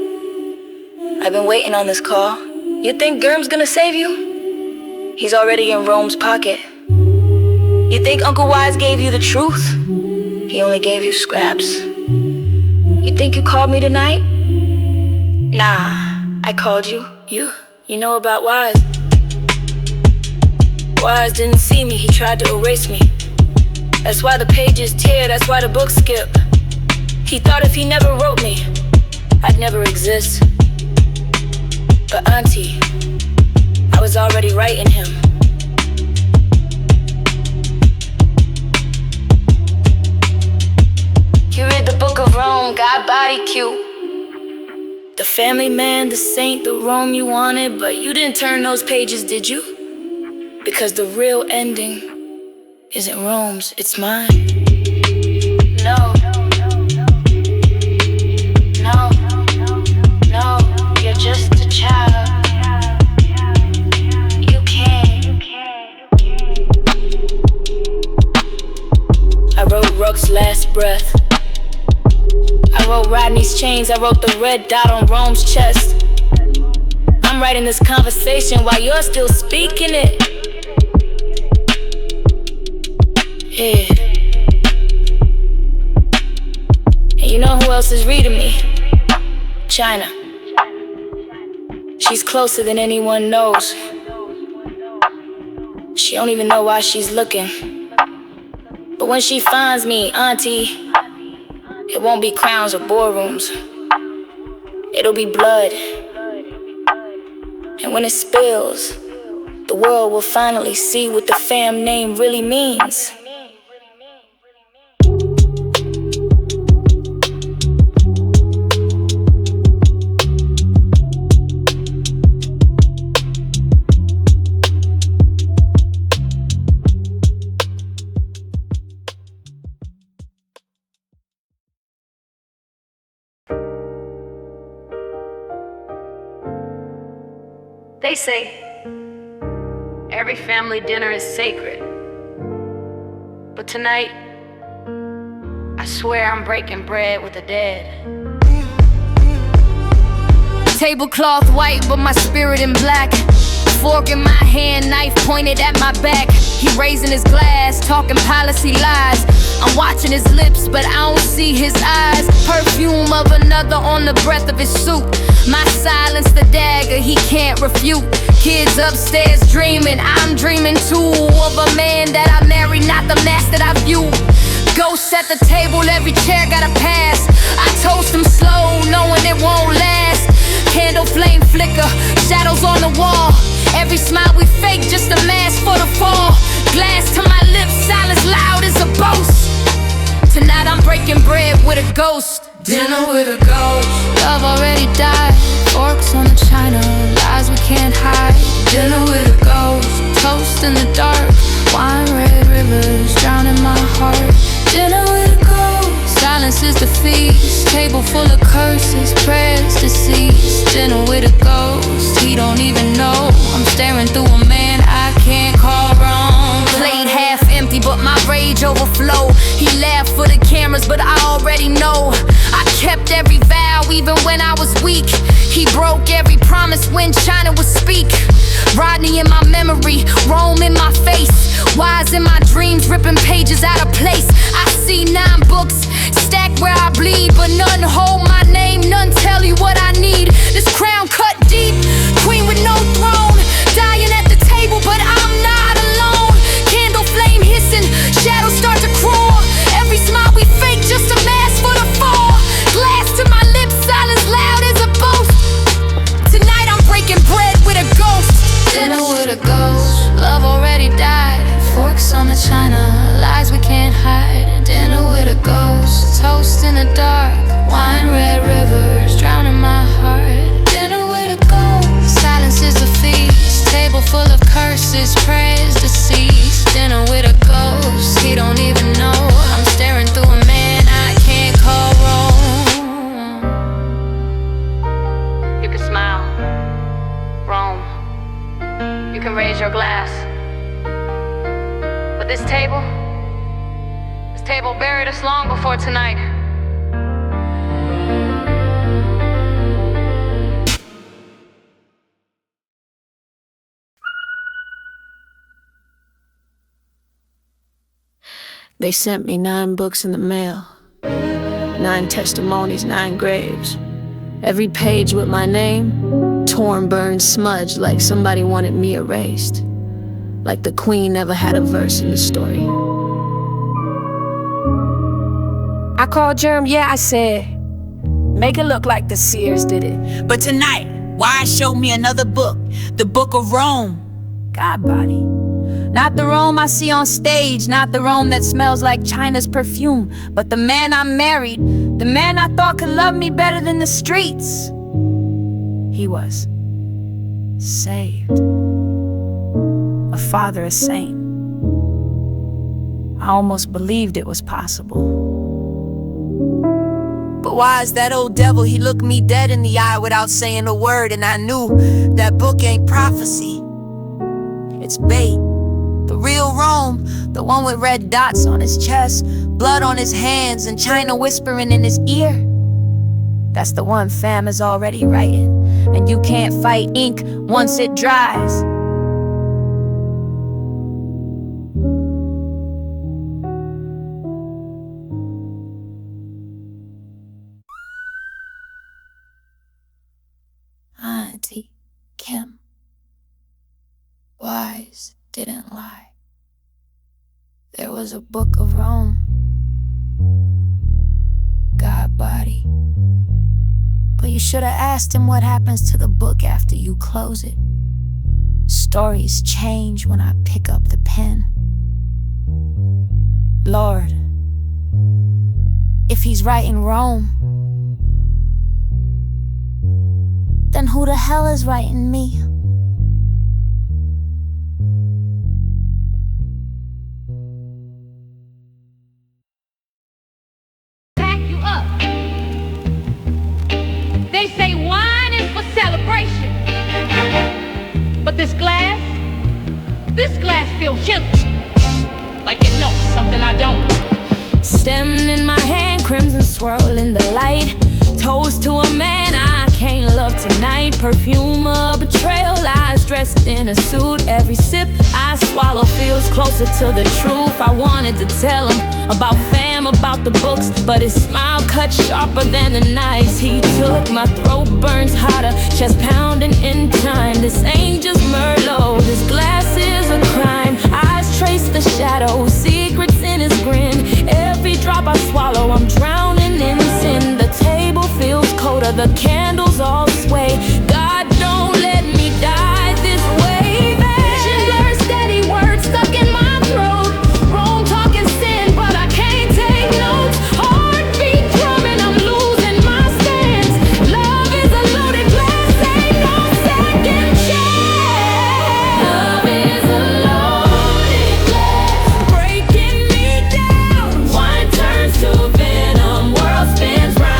I've been waiting on this call. You think Germ's gonna save you? He's already in Rome's pocket. You think Uncle Wise gave you the truth? He only gave you scraps. You think you called me tonight? Nah, I called you. You know about Wise. Wise didn't see me, he tried to erase me. That's why the pages tear, that's why the books skip. He thought if he never wrote me, I'd never exist. But Auntie, I was already writing him. You read the book of Rome, got body cute. The family man, the saint, the Rome you wanted, but you didn't turn those pages, did you? Because the real ending isn't Rome's, it's mine. No. No, you're just a child. You can't. I wrote Ruck's last breath. I wrote Rodney's chains, I wrote the red dot on Rome's chest. I'm writing this conversation while you're still speaking it. Yeah. And you know who else is reading me? China. She's closer than anyone knows. She don't even know why she's looking. But when she finds me, Auntie, It won't be crowns or boardrooms. It'll be blood. And when it spills, the world will finally see what the fam name really means. They say every family dinner is sacred. But tonight, I swear I'm breaking bread with the dead. Tablecloth white, but my spirit in black. Fork in my hand, knife pointed at my back. He raising his glass, talking policy lies. I'm watching his lips, but I don't see his eyes. Perfume of another on the breath of his suit. My silence, the dagger he can't refute. Kids upstairs dreaming, I'm dreaming too. Of a man that I marry, not the match that I view. Ghosts at the table, every chair got a pass. I toast him slow, knowing it won't last. Candle flame flicker, shadows on the wall. Every smile we fake, just a mask for the fall. Glass to my lips, silence loud as a boast. Tonight I'm breaking bread with a ghost. Dinner with a ghost. Love already died. Forks on the china, lies we can't hide. Dinner with a ghost. Toast in the dark. Wine red rivers drowning my heart. Dinner with a ghost. Silence is the feast. Table full of curses, prayers deceased. Dinner with a ghost. He don't even know I'm staring through a man I can't call wrong. Plate half empty, but my rage overflow. He laughed for the cameras, but I already know I kept every vow, even when I was weak. He broke every promise when China would speak. Rodney in my memory, Rome in my face. Wise in my dreams, ripping pages out of place. I see 9 books stacked where I bleed, but none hold my name, none tell you what I need. This crown cut deep, queen with no throne, dying at the table, but I'm not alone. Candle flame hissing, shadows start to crawl. Every smile we fake, just a mask for the fall. Glass to my lips, silence loud as a boast. Tonight I'm breaking bread with a ghost. Dinner with a ghost, love already died. Forks on the china, lies we can't hide. Dinner with a ghost, toast in the dark. Wine red rivers drowning my heart. Dinner with a ghost, silence is a feast. Table full of curses, prayers deceased. Dinner with a ghost, he don't even know I'm staring through a man I can't call wrong. You can smile, Rome. You can raise your glass. But this table buried us long before tonight. They sent me 9 books in the mail. 9 testimonies, 9 graves. Every page with my name, torn, burned, smudged, like somebody wanted me erased. Like the queen never had a verse in the story. I called Germ, yeah, I said, make it look like the Seers did it. But tonight, why show me another book? The Book of Rome. God body. Not the Rome I see on stage, not the Rome that smells like China's perfume, but the man I married, the man I thought could love me better than the streets. He was saved. A father, a saint. I almost believed it was possible. But why is that old devil? He looked me dead in the eye without saying a word, and I knew that book ain't prophecy. It's bait. The real Rome, the one with red dots on his chest, blood on his hands, and China whispering in his ear. That's the one fam is already writing, and you can't fight ink once it dries. Auntie Kem, wise didn't lie. There was a book of Rome. should've asked him what happens to the book after you close it. Stories change when I pick up the pen. Lord, if he's writing Rome, then who the hell is writing me? Pack you up. They say wine is for celebration, but this glass feels gentle, like it knows something I don't. Stem in my hand, crimson swirl in the light. Toast to a man I can't love tonight. Perfume of betrayal, lies dressed in a suit. Every sip I swallow feels closer to the truth. I wanted to tell him about fam, about the books, but his smile cut sharper than the knives he took. My throat burns hotter, chest pounding in time. This ain't just Merlot, this glass is a crime. Eyes trace the shadows, secrets in his grin. Every drop I swallow, I'm drowning in sin. The table feels colder, the candles all sway. God, don't let me die this way. Vision blurs, steady words stuck in my throat. Rome talking sin, but I can't take notes. Heartbeat drumming, I'm losing my stance. Love is a loaded glass, ain't no second chance. Love is a loaded glass, breaking me down. Wine turns to venom, world spins round.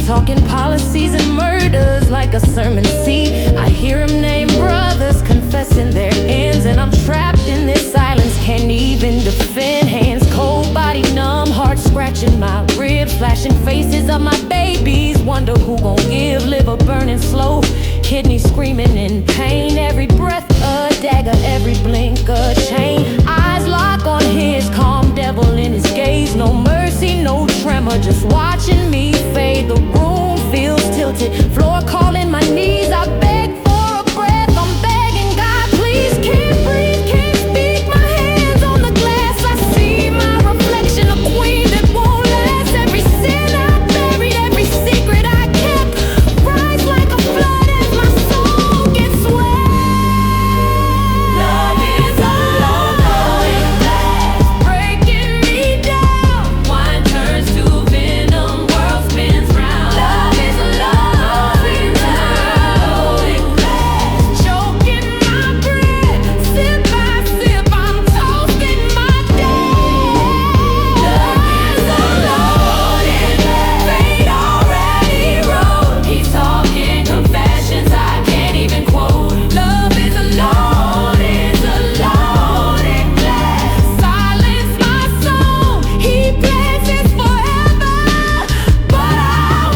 Talking policies and murders like a sermon. See, I hear him name brothers confessing their ends, and I'm trapped in this silence, can't even defend. Hands cold, body numb, heart scratching my ribs, flashing faces of my babies. Wonder who gon' give, liver burning slow, kidneys screaming in pain. Every breath a dagger, every blink a chain. Eyes lock on his, calm devil in his gaze. No mercy, no tremor, just watching me fade. The room feels tilted, floor calling my knees. I beg for a breath, I'm begging God, please. Can't breathe, can't speak, my hands on the glass. I see my reflection, a queen that won't last. Every sin I buried, every secret I kept, rise like a flood as my soul gets wet. Love is a loaded glass, breaking me down. Wine turns to venom, world spins round. Love is a loaded glass, choking my breath, sip by sip, I'm toasting my day. Love is a loaded glass, fate already wrote. He's talking confessions I can't even quote. Love is a loaded glass, silence my soul. He plans it forever, but I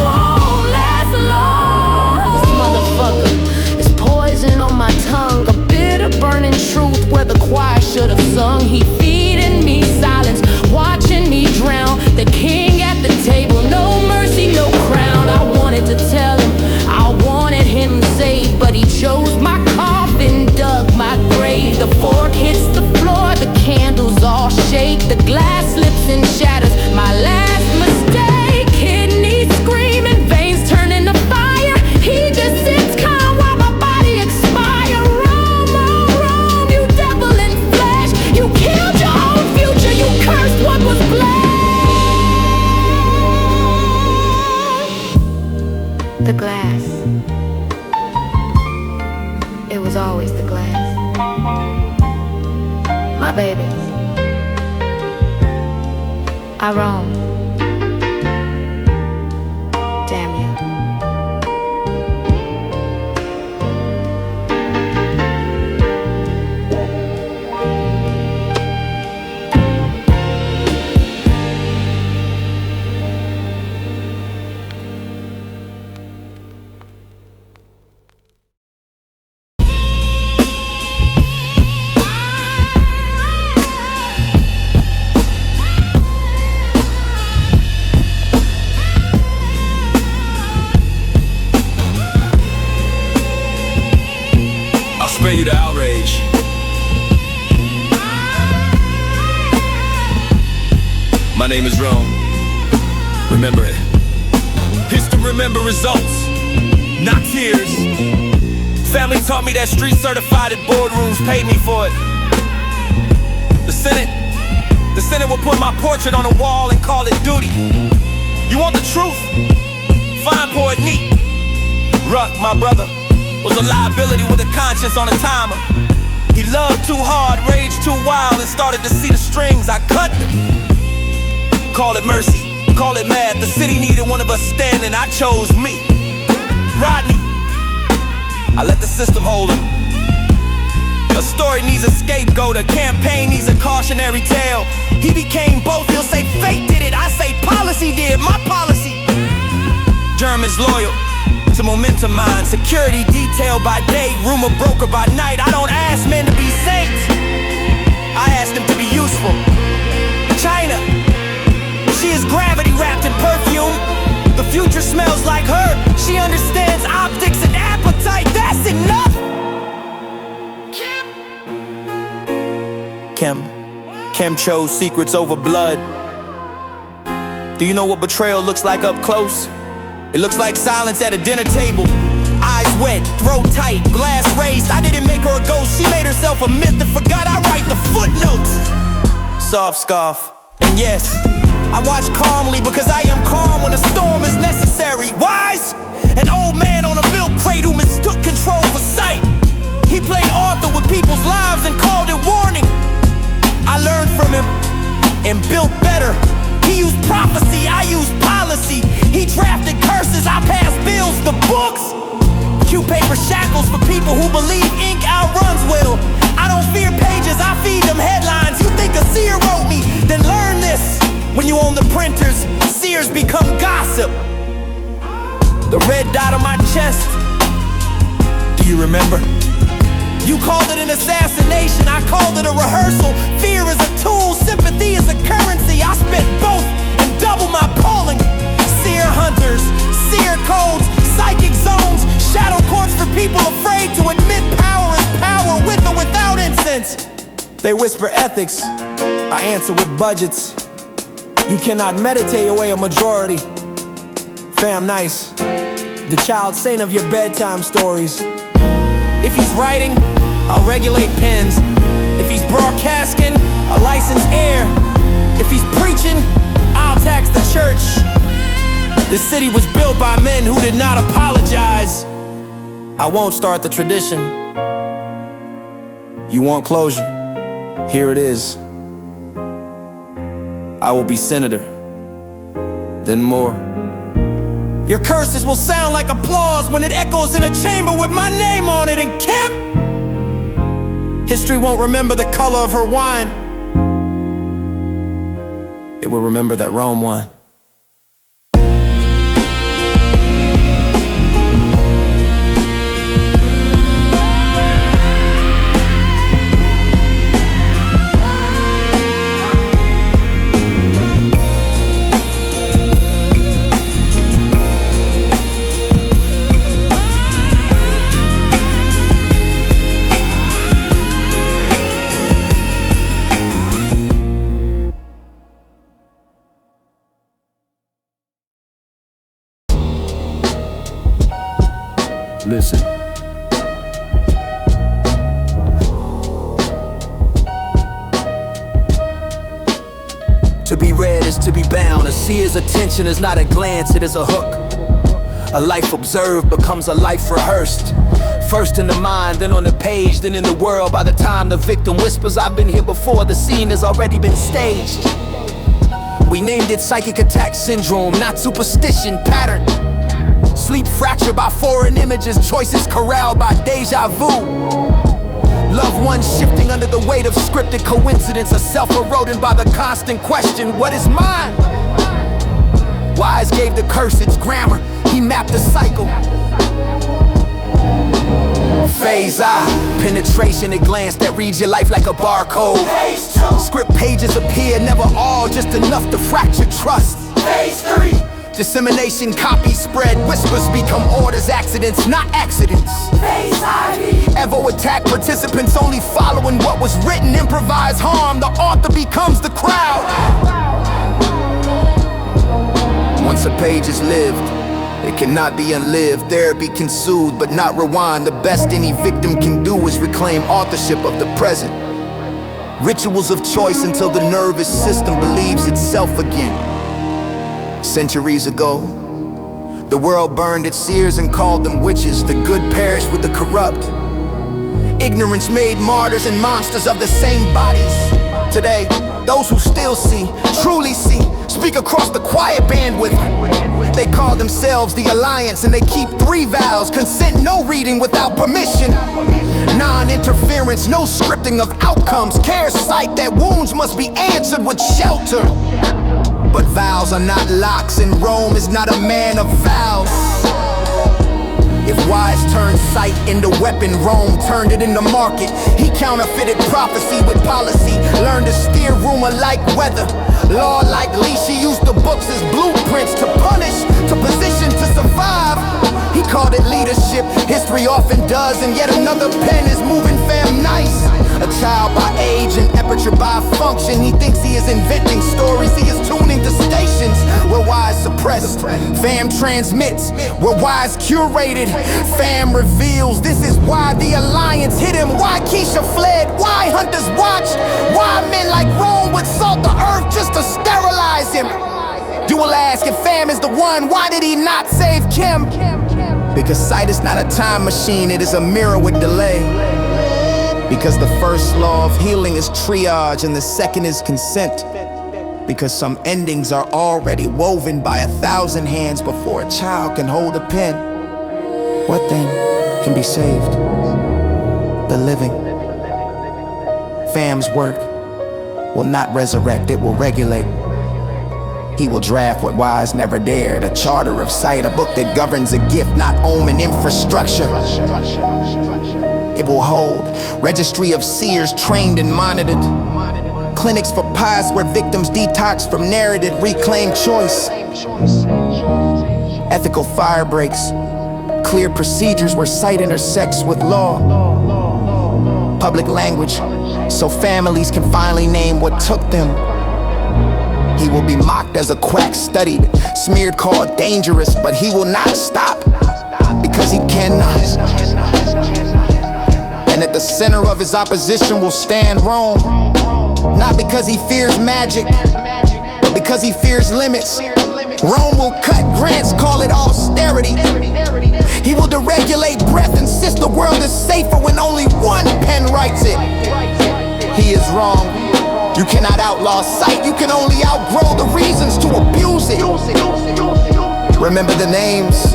won't last long. This motherfucker is poison on my tongue, a bitter burning truth where the choir should have sung. He feeding me silence, watching me drown. The king at the table, no mercy, no crown. I wanted to tell him, I wanted him saved, but he chose my coffin, dug my grave. The fork hits the floor, the candles all shake. The glass slips and shatters, my last mistake. Kidneys screaming, veins turning to fire. He just sits calm while my body expire. Rome, Rome, Rome, you devil in flesh. You killed your own future, you cursed what was blessed. The glass, it was always the glass. My babies, I roam. Damn you. My name is Rome. Remember it. Here's to remember results, not tears. Family taught me that street certified at boardrooms paid me for it. The Senate will put my portrait on a wall and call it duty. You want the truth? Fine, pour it neat. Ruck, my brother, was a liability with a conscience on a timer. He loved too hard, raged too wild, and started to see the strings. I cut them. Call it mercy, call it mad. The city needed one of us standing, I chose me. Rodney, I let the system hold him. A story needs a scapegoat, a campaign needs a cautionary tale. He became both, he'll say fate did it, I say policy did, my policy. Germ is loyal to momentum mind, security detail by day, rumor broker by night. I don't ask men to be saints, I ask them to be useful. China, she is gravity wrapped in perfume. The future smells like her. She understands optics and appetite. That's enough. Kem chose secrets over blood. Do you know what betrayal looks like up close? It looks like silence at a dinner table. Eyes wet, throat tight, glass raised. I didn't make her a ghost, she made herself a myth and forgot I write the footnotes. Soft scarf, and yes, I watch calmly because I am calm when a storm is necessary. Wise, an old man on a milk crate who mistook control for sight. He played author with people's lives and called it warning. I learned from him and built better. He used prophecy, I used policy. He drafted curses, I passed bills, the books. Cue paper shackles for people who believe ink outruns will. I don't fear pages, I feed them headlines. You think a seer wrote me? Then learn this. When you own the printers, seers become gossip. The red dot on my chest, do you remember? You called it an assassination, I called it a rehearsal. Fear is a tool, sympathy is a currency. I spent both and double my polling. Seer hunters, seer codes, psychic zones, shadow courts for people afraid to admit power is power with or without incense. They whisper ethics, I answer with budgets. You cannot meditate away a majority. Fam nice, the child saint of your bedtime stories. If he's writing, I'll regulate pens. If he's broadcasting, a licensed heir. If he's preaching, I'll tax the church. This city was built by men who did not apologize. I won't start the tradition. You want closure? Here it is. I will be senator, then more. Your curses will sound like applause when it echoes in a chamber with my name on it. And Kem, history won't remember the color of her wine. It will remember that Rome won. Listen. To be read is to be bound. A seer's attention is not a glance, it is a hook. A life observed becomes a life rehearsed. First in the mind, then on the page, then in the world. By the time the victim whispers, I've been here before, the scene has already been staged. We named it psychic attack syndrome, not superstition, pattern. Sleep fractured by foreign images, choices corralled by deja vu. Loved ones shifting under the weight of scripted coincidence, a self-eroding by the constant question, what is mine? Wise gave the curse its grammar, he mapped the cycle. Phase I, penetration at glance that reads your life like a barcode. Phase 2, script pages appear, never all, just enough to fracture trust. Phase 3, dissemination, copies spread, whispers become orders, accidents, not accidents. Phase IV, Evo attack, participants only following what was written, improvise harm, the author becomes the crowd. Once a page is lived, it cannot be unlived. Therapy can soothe, but not rewind. The best any victim can do is reclaim authorship of the present. Rituals of choice until the nervous system believes itself again. Centuries ago, the world burned its seers and called them witches. The good perished with the corrupt. Ignorance made martyrs and monsters of the same bodies. Today, those who still see, truly see, speak across the quiet bandwidth. They call themselves the Alliance and they keep 3 vows. Consent, no reading without permission. Non-interference, no scripting of outcomes. Care sight that wounds must be answered with shelter. But vows are not locks and Rome is not a man of vows. If wise turned sight into weapon, Rome turned it into market. He counterfeited prophecy with policy, learned to steer rumor like weather. Law like leash, he used the books as blueprints to punish, to position, to survive. He called it leadership, history often does, and yet another pen is moving fam nice. A child by age and aperture by function. He thinks he is inventing stories, he is tuning to stations where wise suppressed. Fam transmits, where wise curated. Fam reveals, this is why the Alliance hit him. Why Keisha fled, why hunters watched. Why men like Rome would salt the earth just to sterilize him. You will ask if Fam is the one, why did he not save Kem? Because sight is not a time machine, it is a mirror with delay. Because the first law of healing is triage and the second is consent. Because some endings are already woven by 1,000 hands before a child can hold a pen. What then can be saved? The living. Fam's work will not resurrect, it will regulate. He will draft what wise never dared, a charter of sight, a book that governs a gift, not omen infrastructure. It will hold registry of seers trained and monitored, clinics for pious where victims detox from narrative, reclaim choice, ethical fire breaks, clear procedures where sight intersects with law, public language so families can finally name what took them. He will be mocked as a quack, studied, smeared, called dangerous, but he will not stop because he cannot. And at the center of his opposition will stand Rome, not because he fears magic, but because he fears limits. Rome will cut grants, call it austerity. He will deregulate breath, insist the world is safer when only one pen writes it. He is wrong. You cannot outlaw sight, you can only outgrow the reasons to abuse it. Remember the names.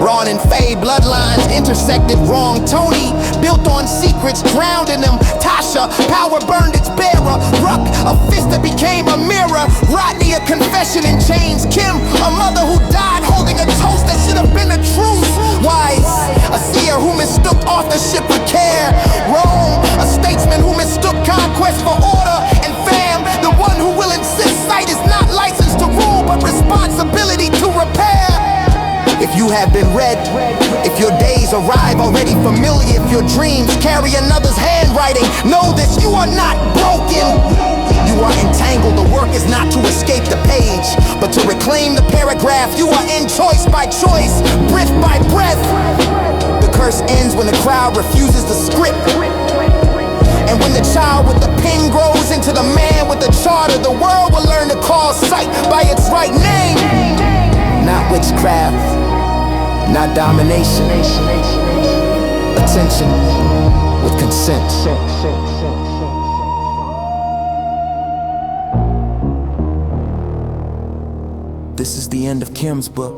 Ron and Faye, bloodlines intersected wrong. Tony, built on secrets, drowned in them. Tasha, power burned its bearer. Ruck, a fist that became a mirror. Rodney, a confession in chains. Kem, a mother who died holding a toast that should have been a truce. Wise, a seer who mistook authorship for care. Rome, a statesman who mistook conquest for order. And Fam, the one who will insist sight is not licensed to rule, but responsibility to repair. If you have been read, if your days arrive already familiar, if your dreams carry another's handwriting, know this, you are not broken. You are entangled, the work is not to escape the page, but to reclaim the paragraph. You are in choice by choice, breath by breath. The curse ends when the crowd refuses the script. And when the child with the pen grows into the man with the charter, the world will learn to call sight by its right name. Not witchcraft, not domination. Attention with consent. This is the end of Kem's book,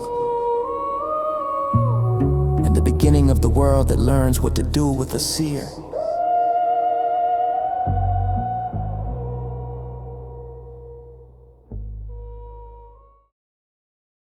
and the beginning of the world that learns what to do with a seer.